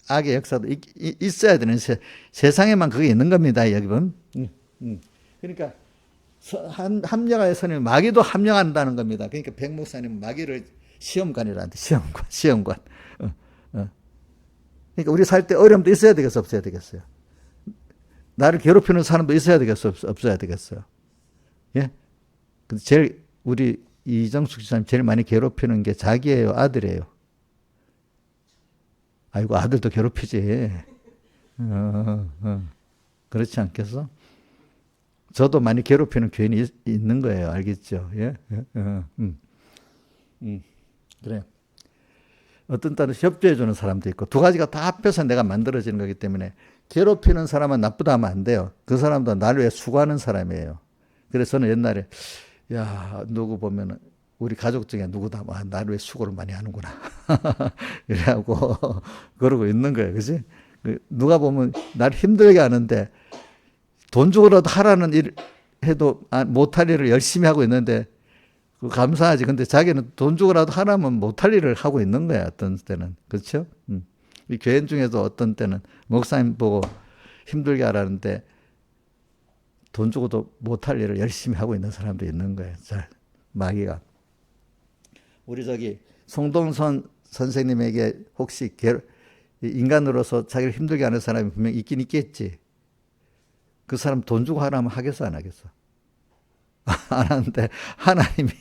악의 역사도 있어야 되는 세상에만 그게 있는 겁니다, 여러분. 그러니까 합력하여 선이 마귀도 합력한다는 겁니다. 그러니까 백 목사님은 마귀를 시험관이라는데, 시험관. 어, 어. 그러니까 우리 살 때 어려움도 있어야 되겠어, 없어야 되겠어요? 나를 괴롭히는 사람도 있어야 되겠어, 없어야 되겠어요? 예? 근데 제일, 우리 이정숙 지사님 제일 많이 괴롭히는 게 자기예요, 아들이에요? 아이고, 아들도 괴롭히지. 그렇지 않겠어? 저도 많이 괴롭히는 교인이 있는 거예요. 알겠죠? 예? 그래. 어떤 때는 협조해주는 사람도 있고, 두 가지가 다 합해서 내가 만들어지는 거기 때문에, 괴롭히는 사람은 나쁘다 하면 안 돼요. 그 사람도 나를 위해 수고하는 사람이에요. 그래서 저는 옛날에, 야, 누구 보면은, 우리 가족 중에 누구다, 나를 위해 수고를 많이 하는구나. 이래하고, 그러고 있는 거예요. 그지? 누가 보면 나를 힘들게 하는데, 돈 주고라도 하라는 일 해도 못할 일을 열심히 하고 있는데, 감사하지. 근데 자기는 돈 주고라도 하라면 못할 일을 하고 있는 거야, 어떤 때는. 그렇죠? 이 교인 중에도 어떤 때는 목사님 보고 힘들게 하라는데 돈 주고도 못할 일을 열심히 하고 있는 사람도 있는 거예요. 자, 마귀가. 우리 저기 송동선 선생님에게 혹시 인간으로서 자기를 힘들게 하는 사람이 분명 있긴 있겠지. 그 사람 돈 주고 하라면 하겠어, 안 하겠어? 안 하는데 하나님이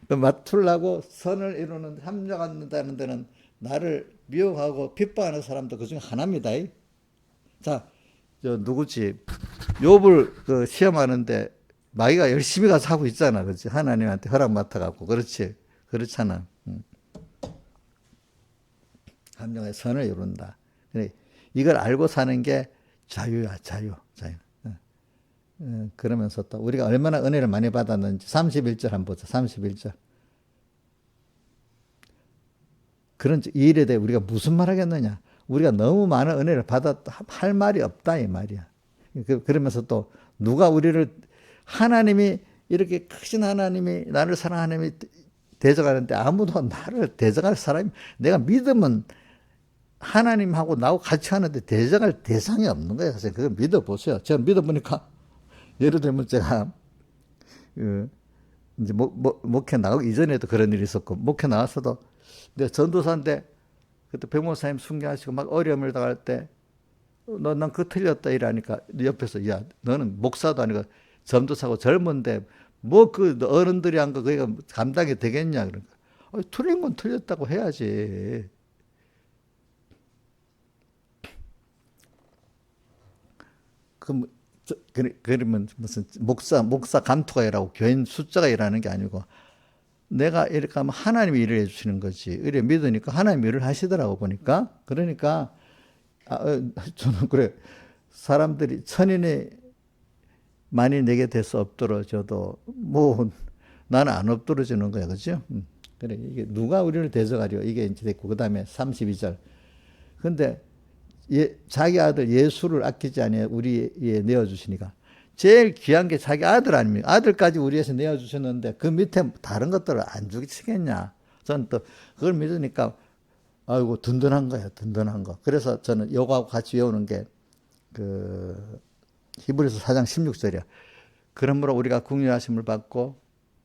맞추려고 선을 이루는 합력한다는 데는 나를 미워하고 핍박하는 사람도 그중에 하나입니다. 자, 저 누구지? 욥을 그 시험하는데 마귀가 열심히 가서 하고 있잖아, 그렇지? 하나님한테 허락 맡아갖고, 그렇지? 그렇잖아. 합력의 선을 이룬다. 이걸 알고 사는 게 자유야, 자유. 그러면서 또 우리가 얼마나 은혜를 많이 받았는지 31절 한번 보자. 31절. 그런 이 일에 대해 우리가 무슨 말 하겠느냐. 우리가 너무 많은 은혜를 받았다 할 말이 없다 이 말이야. 그러면서 또 누가 우리를 하나님이 이렇게 크신 하나님이 나를 사랑하는 하나님이 대적하는데 아무도 나를 대적할 사람이 내가 믿으면 하나님하고 나하고 같이 하는데 대적할 대상이 없는 거예요. 그래서 그걸 믿어보세요. 제가 믿어보니까 예를 들면 제가 이제 목회 나가고 이전에도 그런 일이 있었고 목회 나왔어도 내가 전도사인데 그때 백목사님 순교하시고 막 어려움을 당할 때 난 그거 틀렸다 이러니까 옆에서 야 너는 목사도 아니고 전도사고 젊은데 뭐 그 어른들이 한 거 그게 감당이 되겠냐 그러니까 틀린 건 틀렸다고 해야지. 그러면 무슨 목사 감투가 일하고 교인 숫자가 일하는 게 아니고 내가 이렇게 하면 하나님이 일을 해주시는 거지. 이래 믿으니까 하나님이 일을 하시더라고 보니까. 그러니까 저는 그래 사람들이 천인이 많이 내게 돼서 엎드러져도 뭐 나는 안 엎드러지는 거야, 그죠? 그래 이게 누가 우리를 대적하려 이게 이제 됐고 그 다음에 32절. 근데 자기 아들 예수를 아끼지 아니하여 우리에 내어주시니까 제일 귀한 게 자기 아들 아닙니까? 아들까지 우리에서 내어주셨는데 그 밑에 다른 것들을 안 주시겠냐? 저는 또 그걸 믿으니까 아이고 든든한 거예요, 든든한 거. 그래서 저는 요거하고 같이 외우는 게 그 히브리서 4장 16절이야. 그러므로 우리가 긍휼하심을 받고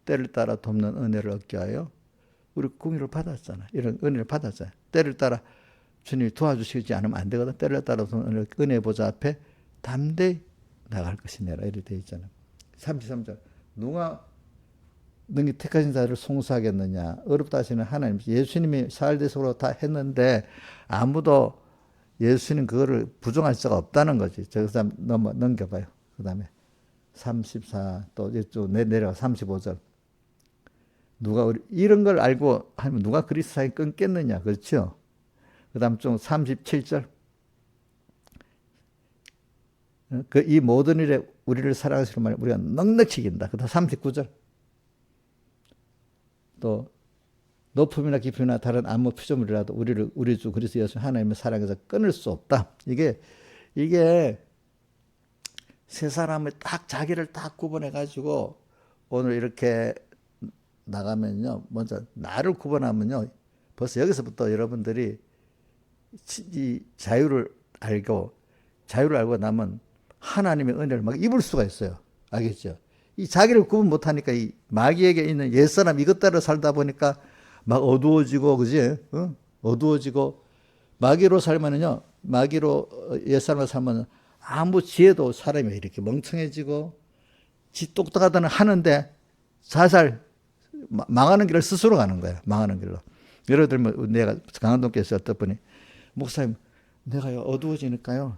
때를 따라 돕는 은혜를 얻게 하여 우리 긍휼을 받았잖아. 이런 은혜를 받았잖아. 때를 따라 주님이 도와주시지 않으면 안 되거든. 때를 따라 돕는 은혜 보좌 앞에 담대히 나갈 것이니라. 이렇게 되어 있잖아. 33절. 누가 능히 택하신 자를 송수하겠느냐. 어렵다 하시는 하나님. 예수님이 사흘대속으로 다 했는데 아무도 예수님 그거를 부정할 수가 없다는 거지. 저기서 넘겨봐요. 그 다음에 34, 또 이쪽 내려가 35절. 누가 이런 걸 알고 하면 누가 그리스도 사이 끊겠느냐. 그렇죠? 그 다음 좀 37절. 이 모든 일에 우리를 사랑하시는 말 우리가 넉넉히 이긴다. 그 다음 39절. 또 높음이나 깊음이나 다른 아무 피조물이라도 우리 주 그리스도 예수 하나님의 사랑에서 끊을 수 없다. 이게 세 사람을 딱 자기를 딱 구분해 가지고 오늘 이렇게 나가면요. 먼저 나를 구분하면요. 벌써 여기서부터 여러분들이 이 자유를 알고 나면 하나님의 은혜를 막 입을 수가 있어요. 알겠죠? 이 자기를 구분 못하니까 이 마귀에게 있는 옛사람 이것대로 살다 보니까 막 어두워지고, 그지? 어두워지고, 마귀로 살면은요, 마귀로 옛사람으로 살면 아무 지혜도 사람이 이렇게 멍청해지고, 지 똑똑하다는 하는데 살살 망하는 길을 스스로 가는 거야. 망하는 길로. 예를 들면 내가 강한동께서 어떤 분이 목사님 내가 어두워지니까요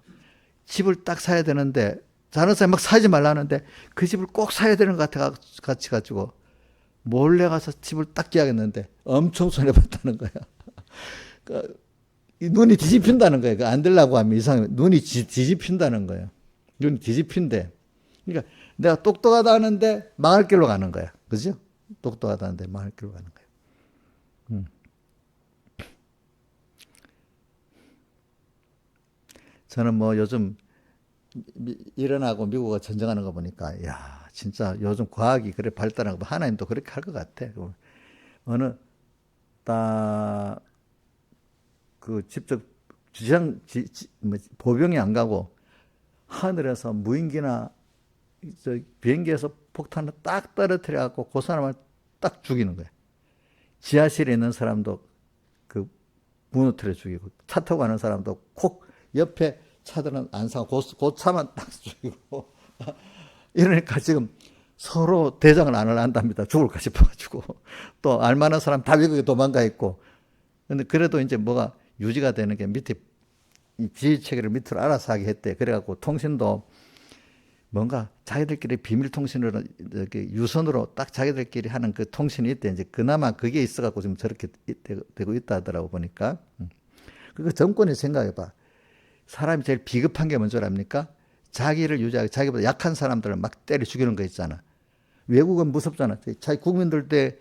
집을 딱 사야 되는데 다른 사람이 막 사지 말라는데 그 집을 꼭 사야 되는 것 같아 같이 가지고 몰래 가서 집을 딱 계약했는데 엄청 손해봤다는 거야. 그러니까 눈이 뒤집힌다는 거예요. 안 되려고 하면 이상해. 눈이 뒤집힌다는 거예요. 눈이 뒤집힌대. 그러니까 내가 똑똑하다 하는데 망할 길로 가는 거야. 그죠? 똑똑하다 하는데 망할 길로 가는 거야. 저는 뭐 요즘 일어나고 미국과 전쟁하는 거 보니까 야 진짜 요즘 과학이 그래 발달하고 하나님도 그렇게 할 것 같아. 어느 딱 그 직접 보병이 안 가고 하늘에서 무인기나 비행기에서 폭탄을 딱 떨어뜨려 갖고 그 사람을 딱 죽이는 거야. 지하실에 있는 사람도 그 무너뜨려 죽이고 차 타고 가는 사람도 콕 옆에 차들은 안 사고 그 차만 딱 죽이고 이러니까 지금 서로 대장을 안 한답니다. 죽을까 싶어가지고 또 알만한 사람 다 미국에 도망가 있고 근데 그래도 이제 뭐가 유지가 되는 게 밑에 이 지휘 체계를 밑으로 알아서 하게 했대. 그래갖고 통신도 뭔가 자기들끼리 비밀 통신으로 이렇게 유선으로 딱 자기들끼리 하는 그 통신이 있대. 이제 그나마 그게 있어갖고 지금 저렇게 되고 있다 하더라고 보니까. 그 정권이 생각해봐. 사람이 제일 비겁한 게 뭔지 압니까? 자기를 유지하고 자기보다 약한 사람들을 막 때려 죽이는 거 있잖아. 외국은 무섭잖아. 자기 국민들 때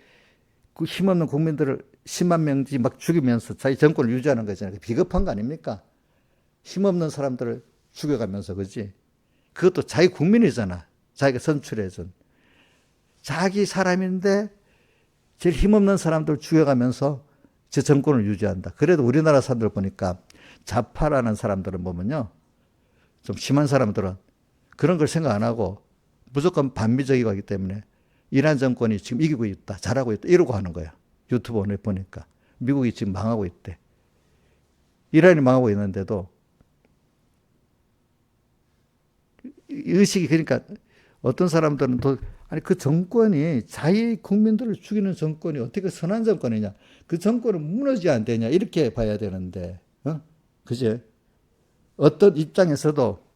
그 힘없는 국민들을 10만 명지 막 죽이면서 자기 정권을 유지하는 거잖아요. 비겁한 거 아닙니까? 힘없는 사람들을 죽여가면서, 그지? 그것도 자기 국민이잖아. 자기가 선출해준. 자기 사람인데 제일 힘없는 사람들을 죽여가면서 제 정권을 유지한다. 그래도 우리나라 사람들 보니까 좌파라는 사람들은 보면요. 좀 심한 사람들은 그런 걸 생각 안 하고 무조건 반미적이고 하기 때문에 이란 정권이 지금 이기고 있다. 잘하고 있다. 이러고 하는 거야. 유튜브 오늘 보니까. 미국이 지금 망하고 있대. 이란이 망하고 있는데도 의식이 그러니까 어떤 사람들은 또 아니 그 정권이 자기 국민들을 죽이는 정권이 어떻게 선한 정권이냐. 그 정권은 무너지지 안 되냐. 이렇게 봐야 되는데. 그지? 어떤 입장에서도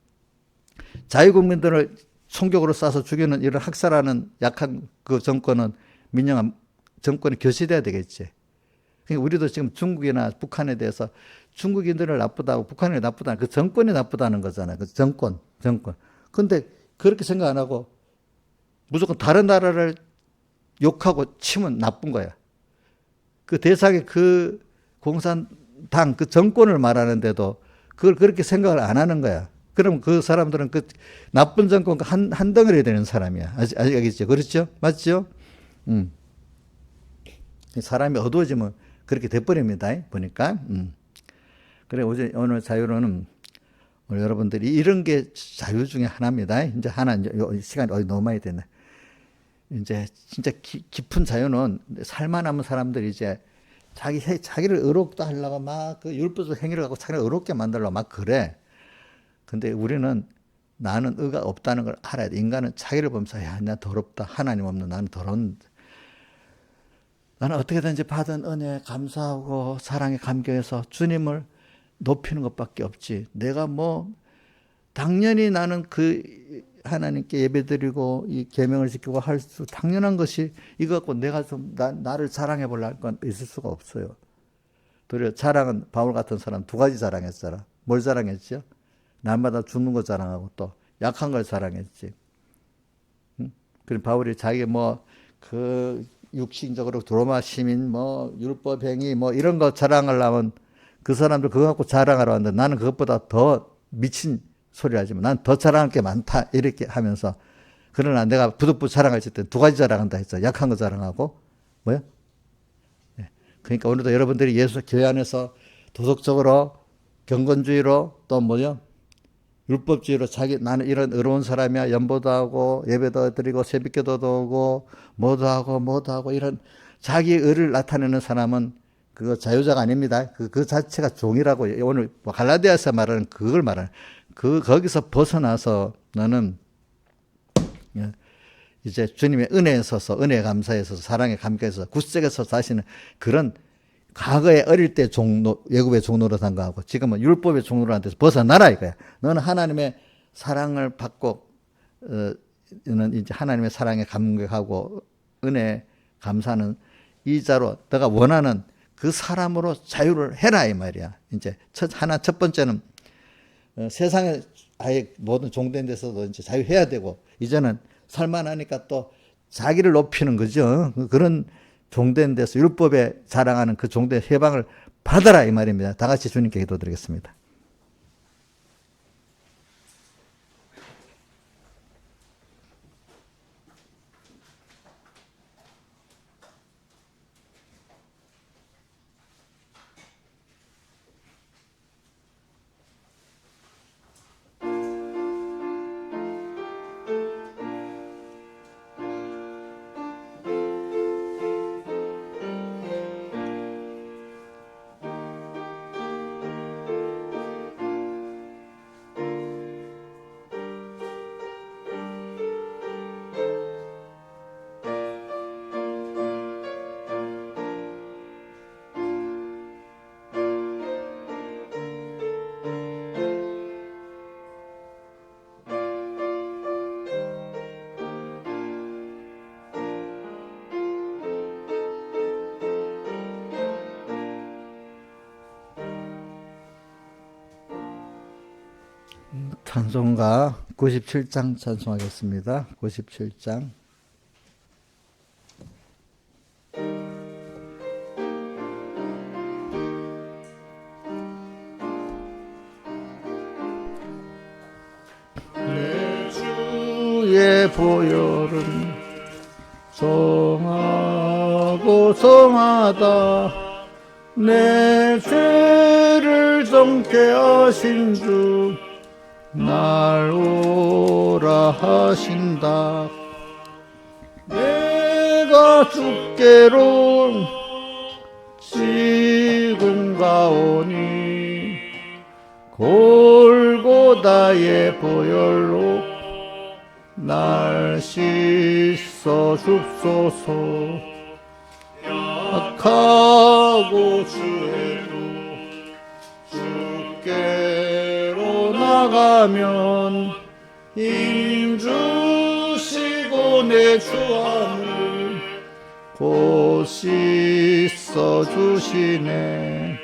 자기 국민들을 총격으로 쏴서 죽이는 이런 학살하는 약한 그 정권은 민영한 정권이 교체돼야 되겠지. 그러니까 우리도 지금 중국이나 북한에 대해서 중국인들을 나쁘다고 북한이 나쁘다 그 정권이 나쁘다는 거잖아요. 그 정권. 근데 그렇게 생각 안 하고 무조건 다른 나라를 욕하고 치면 나쁜 거야. 그 대상의 그 공산당 그 정권을 말하는데도 그걸 그렇게 생각을 안 하는 거야. 그럼 그 사람들은 그 나쁜 정권과 한 덩어리 되는 사람이야. 아시겠죠? 그렇죠? 맞죠? 사람이 어두워지면 그렇게 돼버립니다. 보니까. 그래, 오늘 자유로는 오늘 여러분들이 이런 게 자유 중에 하나입니다. 이제 하나, 시간이 너무 많이 됐네. 이제 진짜 깊은 자유는 살만한 사람들이 이제 자기를 의롭다 하려고 막 그 율법적 행위를 갖고 자기를 의롭게 만들려고 막 그래. 근데 우리는 나는 의가 없다는 걸 알아야 돼. 인간은 자기를 보면서 야, 나 더럽다. 하나님 없는 나는 더러운. 나는 어떻게든지 받은 은혜에 감사하고 사랑에 감격해서 주님을 높이는 것밖에 없지. 내가 뭐 당연히 나는 그 하나님께 예배드리고 이 계명을 지키고 할 수 당연한 것이 이거 갖고 내가 좀 나를 자랑해 보려 할 건 있을 수가 없어요. 도리어 자랑은 바울 같은 사람 두 가지 자랑했잖아. 뭘 자랑했죠? 날마다 죽는 거 자랑하고 또 약한 걸 자랑했지. 그럼 바울이 자기 그 육신적으로 로마 시민 율법 행위 이런 거 자랑하려면 그 사람들 그거 갖고 자랑하러 왔는데 나는 그것보다 더 미친 소리 하지만 난 더 자랑할 게 많다 이렇게 하면서 그러나 내가 부득부 자랑할 때 두 가지 자랑한다 했어. 약한 거 자랑하고 뭐야? 그러니까 오늘도 여러분들이 예수 교회 안에서 도덕적으로 경건주의로 또 율법주의로 나는 이런 의로운 사람이야. 연보도 하고 예배도 드리고 새벽기도도 하고 뭐도 하고 이런 자기 의를 나타내는 사람은 그거 자유자가 아닙니다. 그 자체가 종이라고 오늘 갈라디아서 말하는 그걸 말하는 거기서 벗어나서 너는 이제 주님의 은혜에 서서 은혜 감사에 서서 사랑에 감격해서 굳세게서 사시는 그런 과거에 어릴 때 외국의 종노릇한 거하고 지금은 율법의 종노릇한 데서 벗어나라 이거야. 너는 하나님의 사랑을 받고 너는 이제 하나님의 사랑에 감격하고 은혜 감사하는 이자로 너가 원하는 그 사람으로 자유를 해라 이 말이야. 이제 첫 번째는 세상에 아예 모든 종된 데서도 이제 자유해야 되고 이제는 살만하니까 또 자기를 높이는 거죠. 그런 종된 데서 율법에 자랑하는 그 종된 해방을 받아라 이 말입니다. 다 같이 주님께 기도드리겠습니다. 찬송가 97장 찬송하겠습니다. 97장. 내 주의 보혈은 정하고 정하다. 내 죄를 정케 하신 주 날 오라 하신다. 내가 주께로 지금 가오니 골고다의 보혈로 날 씻어 줍소서. 약하고 주의로 주께로 나가면 힘 주시고 내 주함을 곧 씻어 주시네.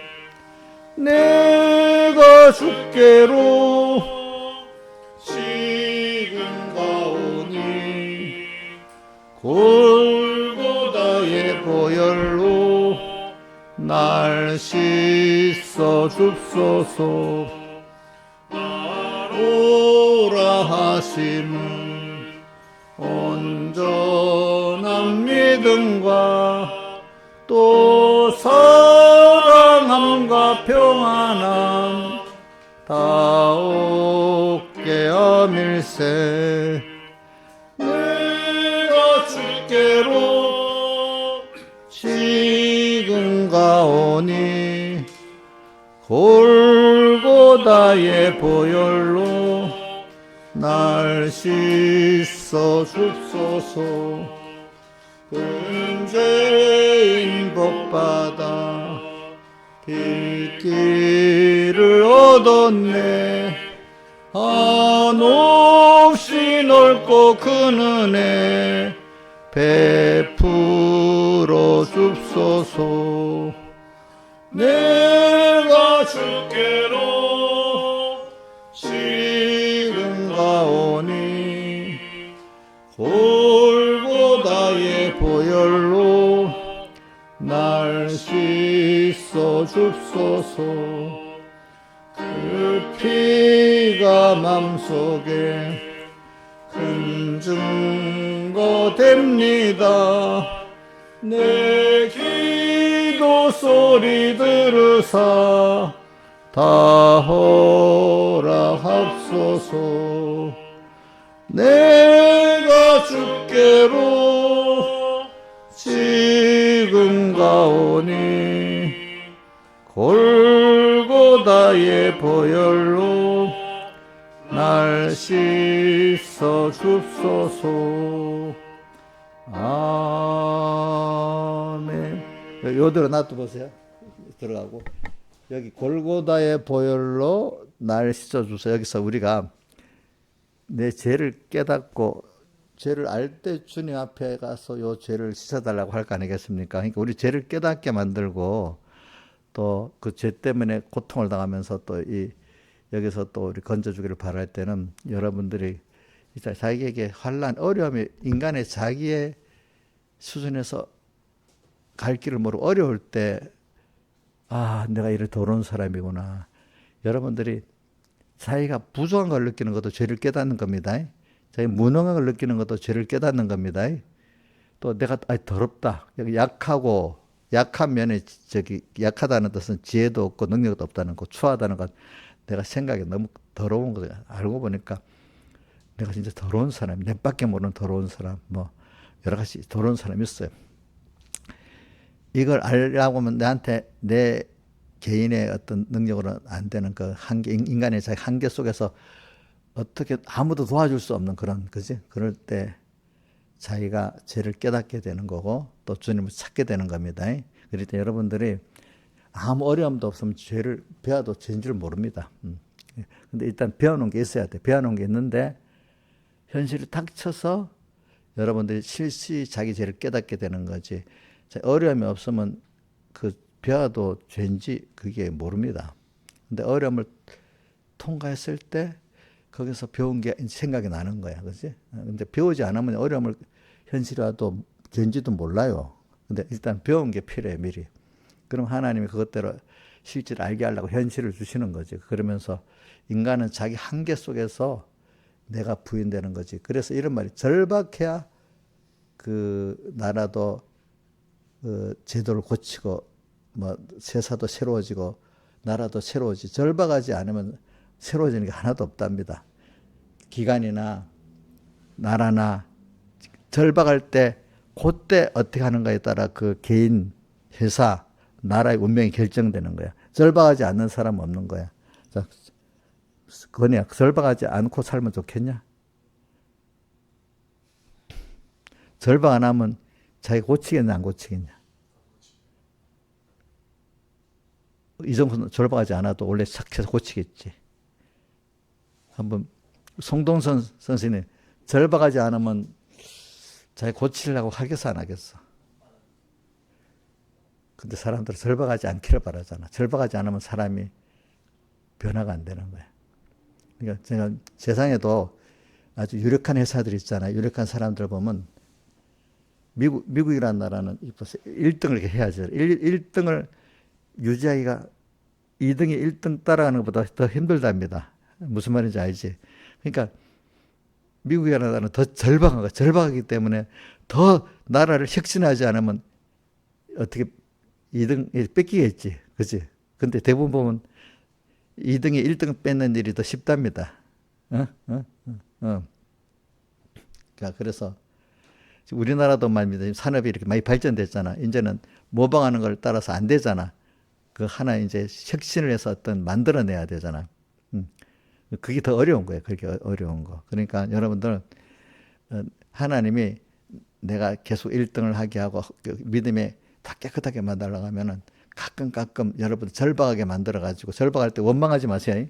내가 주께로 지금 가오니 골고다의 보혈로 날 씻어 줍소서. 오라 하심은 온전한 믿음과 또 사랑함과 평안함 다 얻게 함일세. 내가 주께로 지금 가오니 골고다의 보혈로 날 씻어 줍소서. 근죄인 복받아 빛길을 얻었네. 한없이 넓고 큰 은혜 베풀어 줍소서. 내가 주께로 지금 가오니 골고다의 보혈로 날 씻어 줍소서. 그 피가 맘속에 큰 증거 됩니다. 내 기도 소리 들으사 다 허락합소서. 내가 주께로 지금 보니 골고다의 보혈로 날 씻어 줍소서. 아멘. 요대로 놔둬보세요. 들어가고 여기 골고다의 보혈로 날 씻어 주세요. 여기서 우리가 내 죄를 깨닫고 죄를 알 때 주님 앞에 가서 요 죄를 씻어달라고 할 거 아니겠습니까? 그러니까 우리 죄를 깨닫게 만들고 또 그 죄 때문에 고통을 당하면서 또 여기서 또 우리 건져주기를 바랄 때는 여러분들이 진짜 자기에게 환난, 어려움이 인간의 자기의 수준에서 갈 길을 모르고 어려울 때, 아, 내가 이래 더러운 사람이구나. 여러분들이 자기가 부족한 걸 느끼는 것도 죄를 깨닫는 겁니다. 자기 무능한 걸 느끼는 것도 죄를 깨닫는 겁니다. 또 내가 더럽다. 약하고 약한 면에 약하다는 뜻은 지혜도 없고 능력도 없다는 거, 추하다는 것. 내가 생각이 너무 더러운 거 알고 보니까 내가 진짜 더러운 사람, 내밖에 모르는 더러운 사람, 뭐 여러 가지 더러운 사람이 있어요. 이걸 알려고 하면 나한테 내 개인의 어떤 능력으로는 안 되는 그 한계, 인간의 자기 한계 속에서 어떻게 아무도 도와줄 수 없는 그런, 그지? 그럴 때 자기가 죄를 깨닫게 되는 거고 또 주님을 찾게 되는 겁니다. 그럴 때 여러분들이 아무 어려움도 없으면 죄를 배워도 죄인 줄 모릅니다. 근데 일단 배워놓은 게 있어야 돼. 배워놓은 게 있는데 현실이 닥쳐서 여러분들이 실시 자기 죄를 깨닫게 되는 거지. 어려움이 없으면 그 배워도 죄인지 그게 모릅니다. 근데 어려움을 통과했을 때 거기서 배운 게 생각이 나는 거야. 그지? 근데 배우지 않으면 어려움을 현실이 와도 죄인지도 몰라요. 근데 일단 배운 게 필요해, 미리. 그럼 하나님이 그것대로 실제를 알게 하려고 현실을 주시는 거지. 그러면서 인간은 자기 한계 속에서 내가 부인되는 거지. 그래서 이런 말이 절박해야 그 나라도 제도를 고치고 뭐 세사도 새로워지고 나라도 새로워지지. 절박하지 않으면 새로워지는 게 하나도 없답니다. 기관이나 나라나 절박할 때 그때 어떻게 하는가에 따라 그 개인, 회사, 나라의 운명이 결정되는 거야. 절박하지 않는 사람은 없는 거야. 자, 그거냐? 절박하지 않고 살면 좋겠냐? 절박 안 하면 자기 고치겠냐, 안 고치겠냐? 이정도는 절박하지 않아도 원래 착해서 고치겠지. 한번 송동선 선생님, 절박하지 않으면 자기 고치려고 하겠어, 안 하겠어? 근데 사람들은 절박하지 않기를 바라잖아. 절박하지 않으면 사람이 변화가 안 되는 거야. 그러니까 제가 세상에도 아주 유력한 회사들 있잖아요. 유력한 사람들 보면 미국이라는 나라는 1등을 이렇게 해야죠. 1등을 유지하기가 2등이 1등 따라가는 것보다 더 힘들답니다. 무슨 말인지 알지? 그러니까 미국이라는 나라는 더 절박하기 때문에 더 나라를 혁신하지 않으면 어떻게 2등 뺏기겠지. 그치? 근데 대부분 보면 2등이 1등 뺏는 일이 더 쉽답니다. 그러니까 그래서 우리나라도 말입니다. 산업이 이렇게 많이 발전됐잖아. 이제는 모방하는 걸 따라서 안 되잖아. 그 하나 이제 혁신을 해서 어떤 만들어내야 되잖아. 그게 더 어려운 거예요. 그렇게 어려운 거. 그러니까 여러분들 하나님이 내가 계속 1등을 하게 하고 믿음에 다 깨끗하게 만들려고 하면은 가끔 여러분 절박하게 만들어가지고 절박할 때 원망하지 마세요.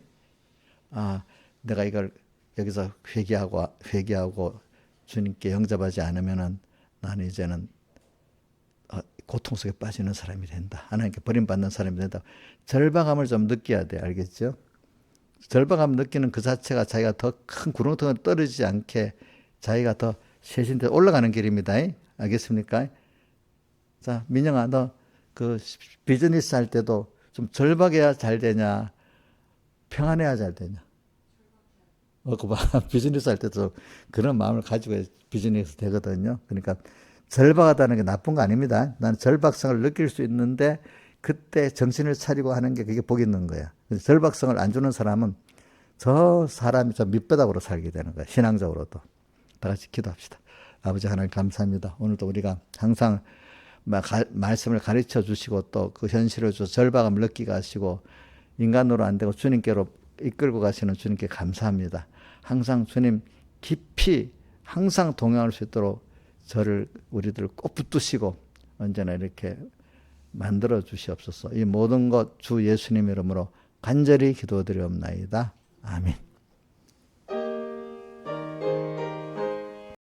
아, 내가 이걸 여기서 회개하고 주님께 영접하지 않으면은 나는 이제는 고통 속에 빠지는 사람이 된다. 하나님께 버림받는 사람이 된다. 절박함을 좀 느껴야 돼. 알겠죠? 절박함 느끼는 그 자체가 자기가 더 큰 구렁텅이에 떨어지지 않게 자기가 더 세신돼 올라가는 길입니다. 알겠습니까? 자, 민영아, 너 그 비즈니스 할 때도 좀 절박해야 잘 되냐? 평안해야 잘 되냐? 그 봐. 비즈니스 할 때도 그런 마음을 가지고 비즈니스 되거든요. 그러니까 절박하다는 게 나쁜 거 아닙니다. 나는 절박성을 느낄 수 있는데 그때 정신을 차리고 하는 게 그게 복 있는 거야. 절박성을 안 주는 사람은 저 사람이 좀 밑바닥으로 살게 되는 거야. 신앙적으로도. 다 같이 기도합시다. 아버지 하나님 감사합니다. 오늘도 우리가 항상 말씀을 가르쳐 주시고 또 그 현실을 절박함을 느끼게 하시고 인간으로 안 되고 주님께로 이끌고 가시는 주님께 감사합니다. 항상 주님 깊이 항상 동행할 수 있도록 우리들을 꼭 붙드시고 언제나 이렇게 만들어 주시옵소서. 이 모든 것 주 예수님 이름으로 간절히 기도드리옵나이다. 아멘.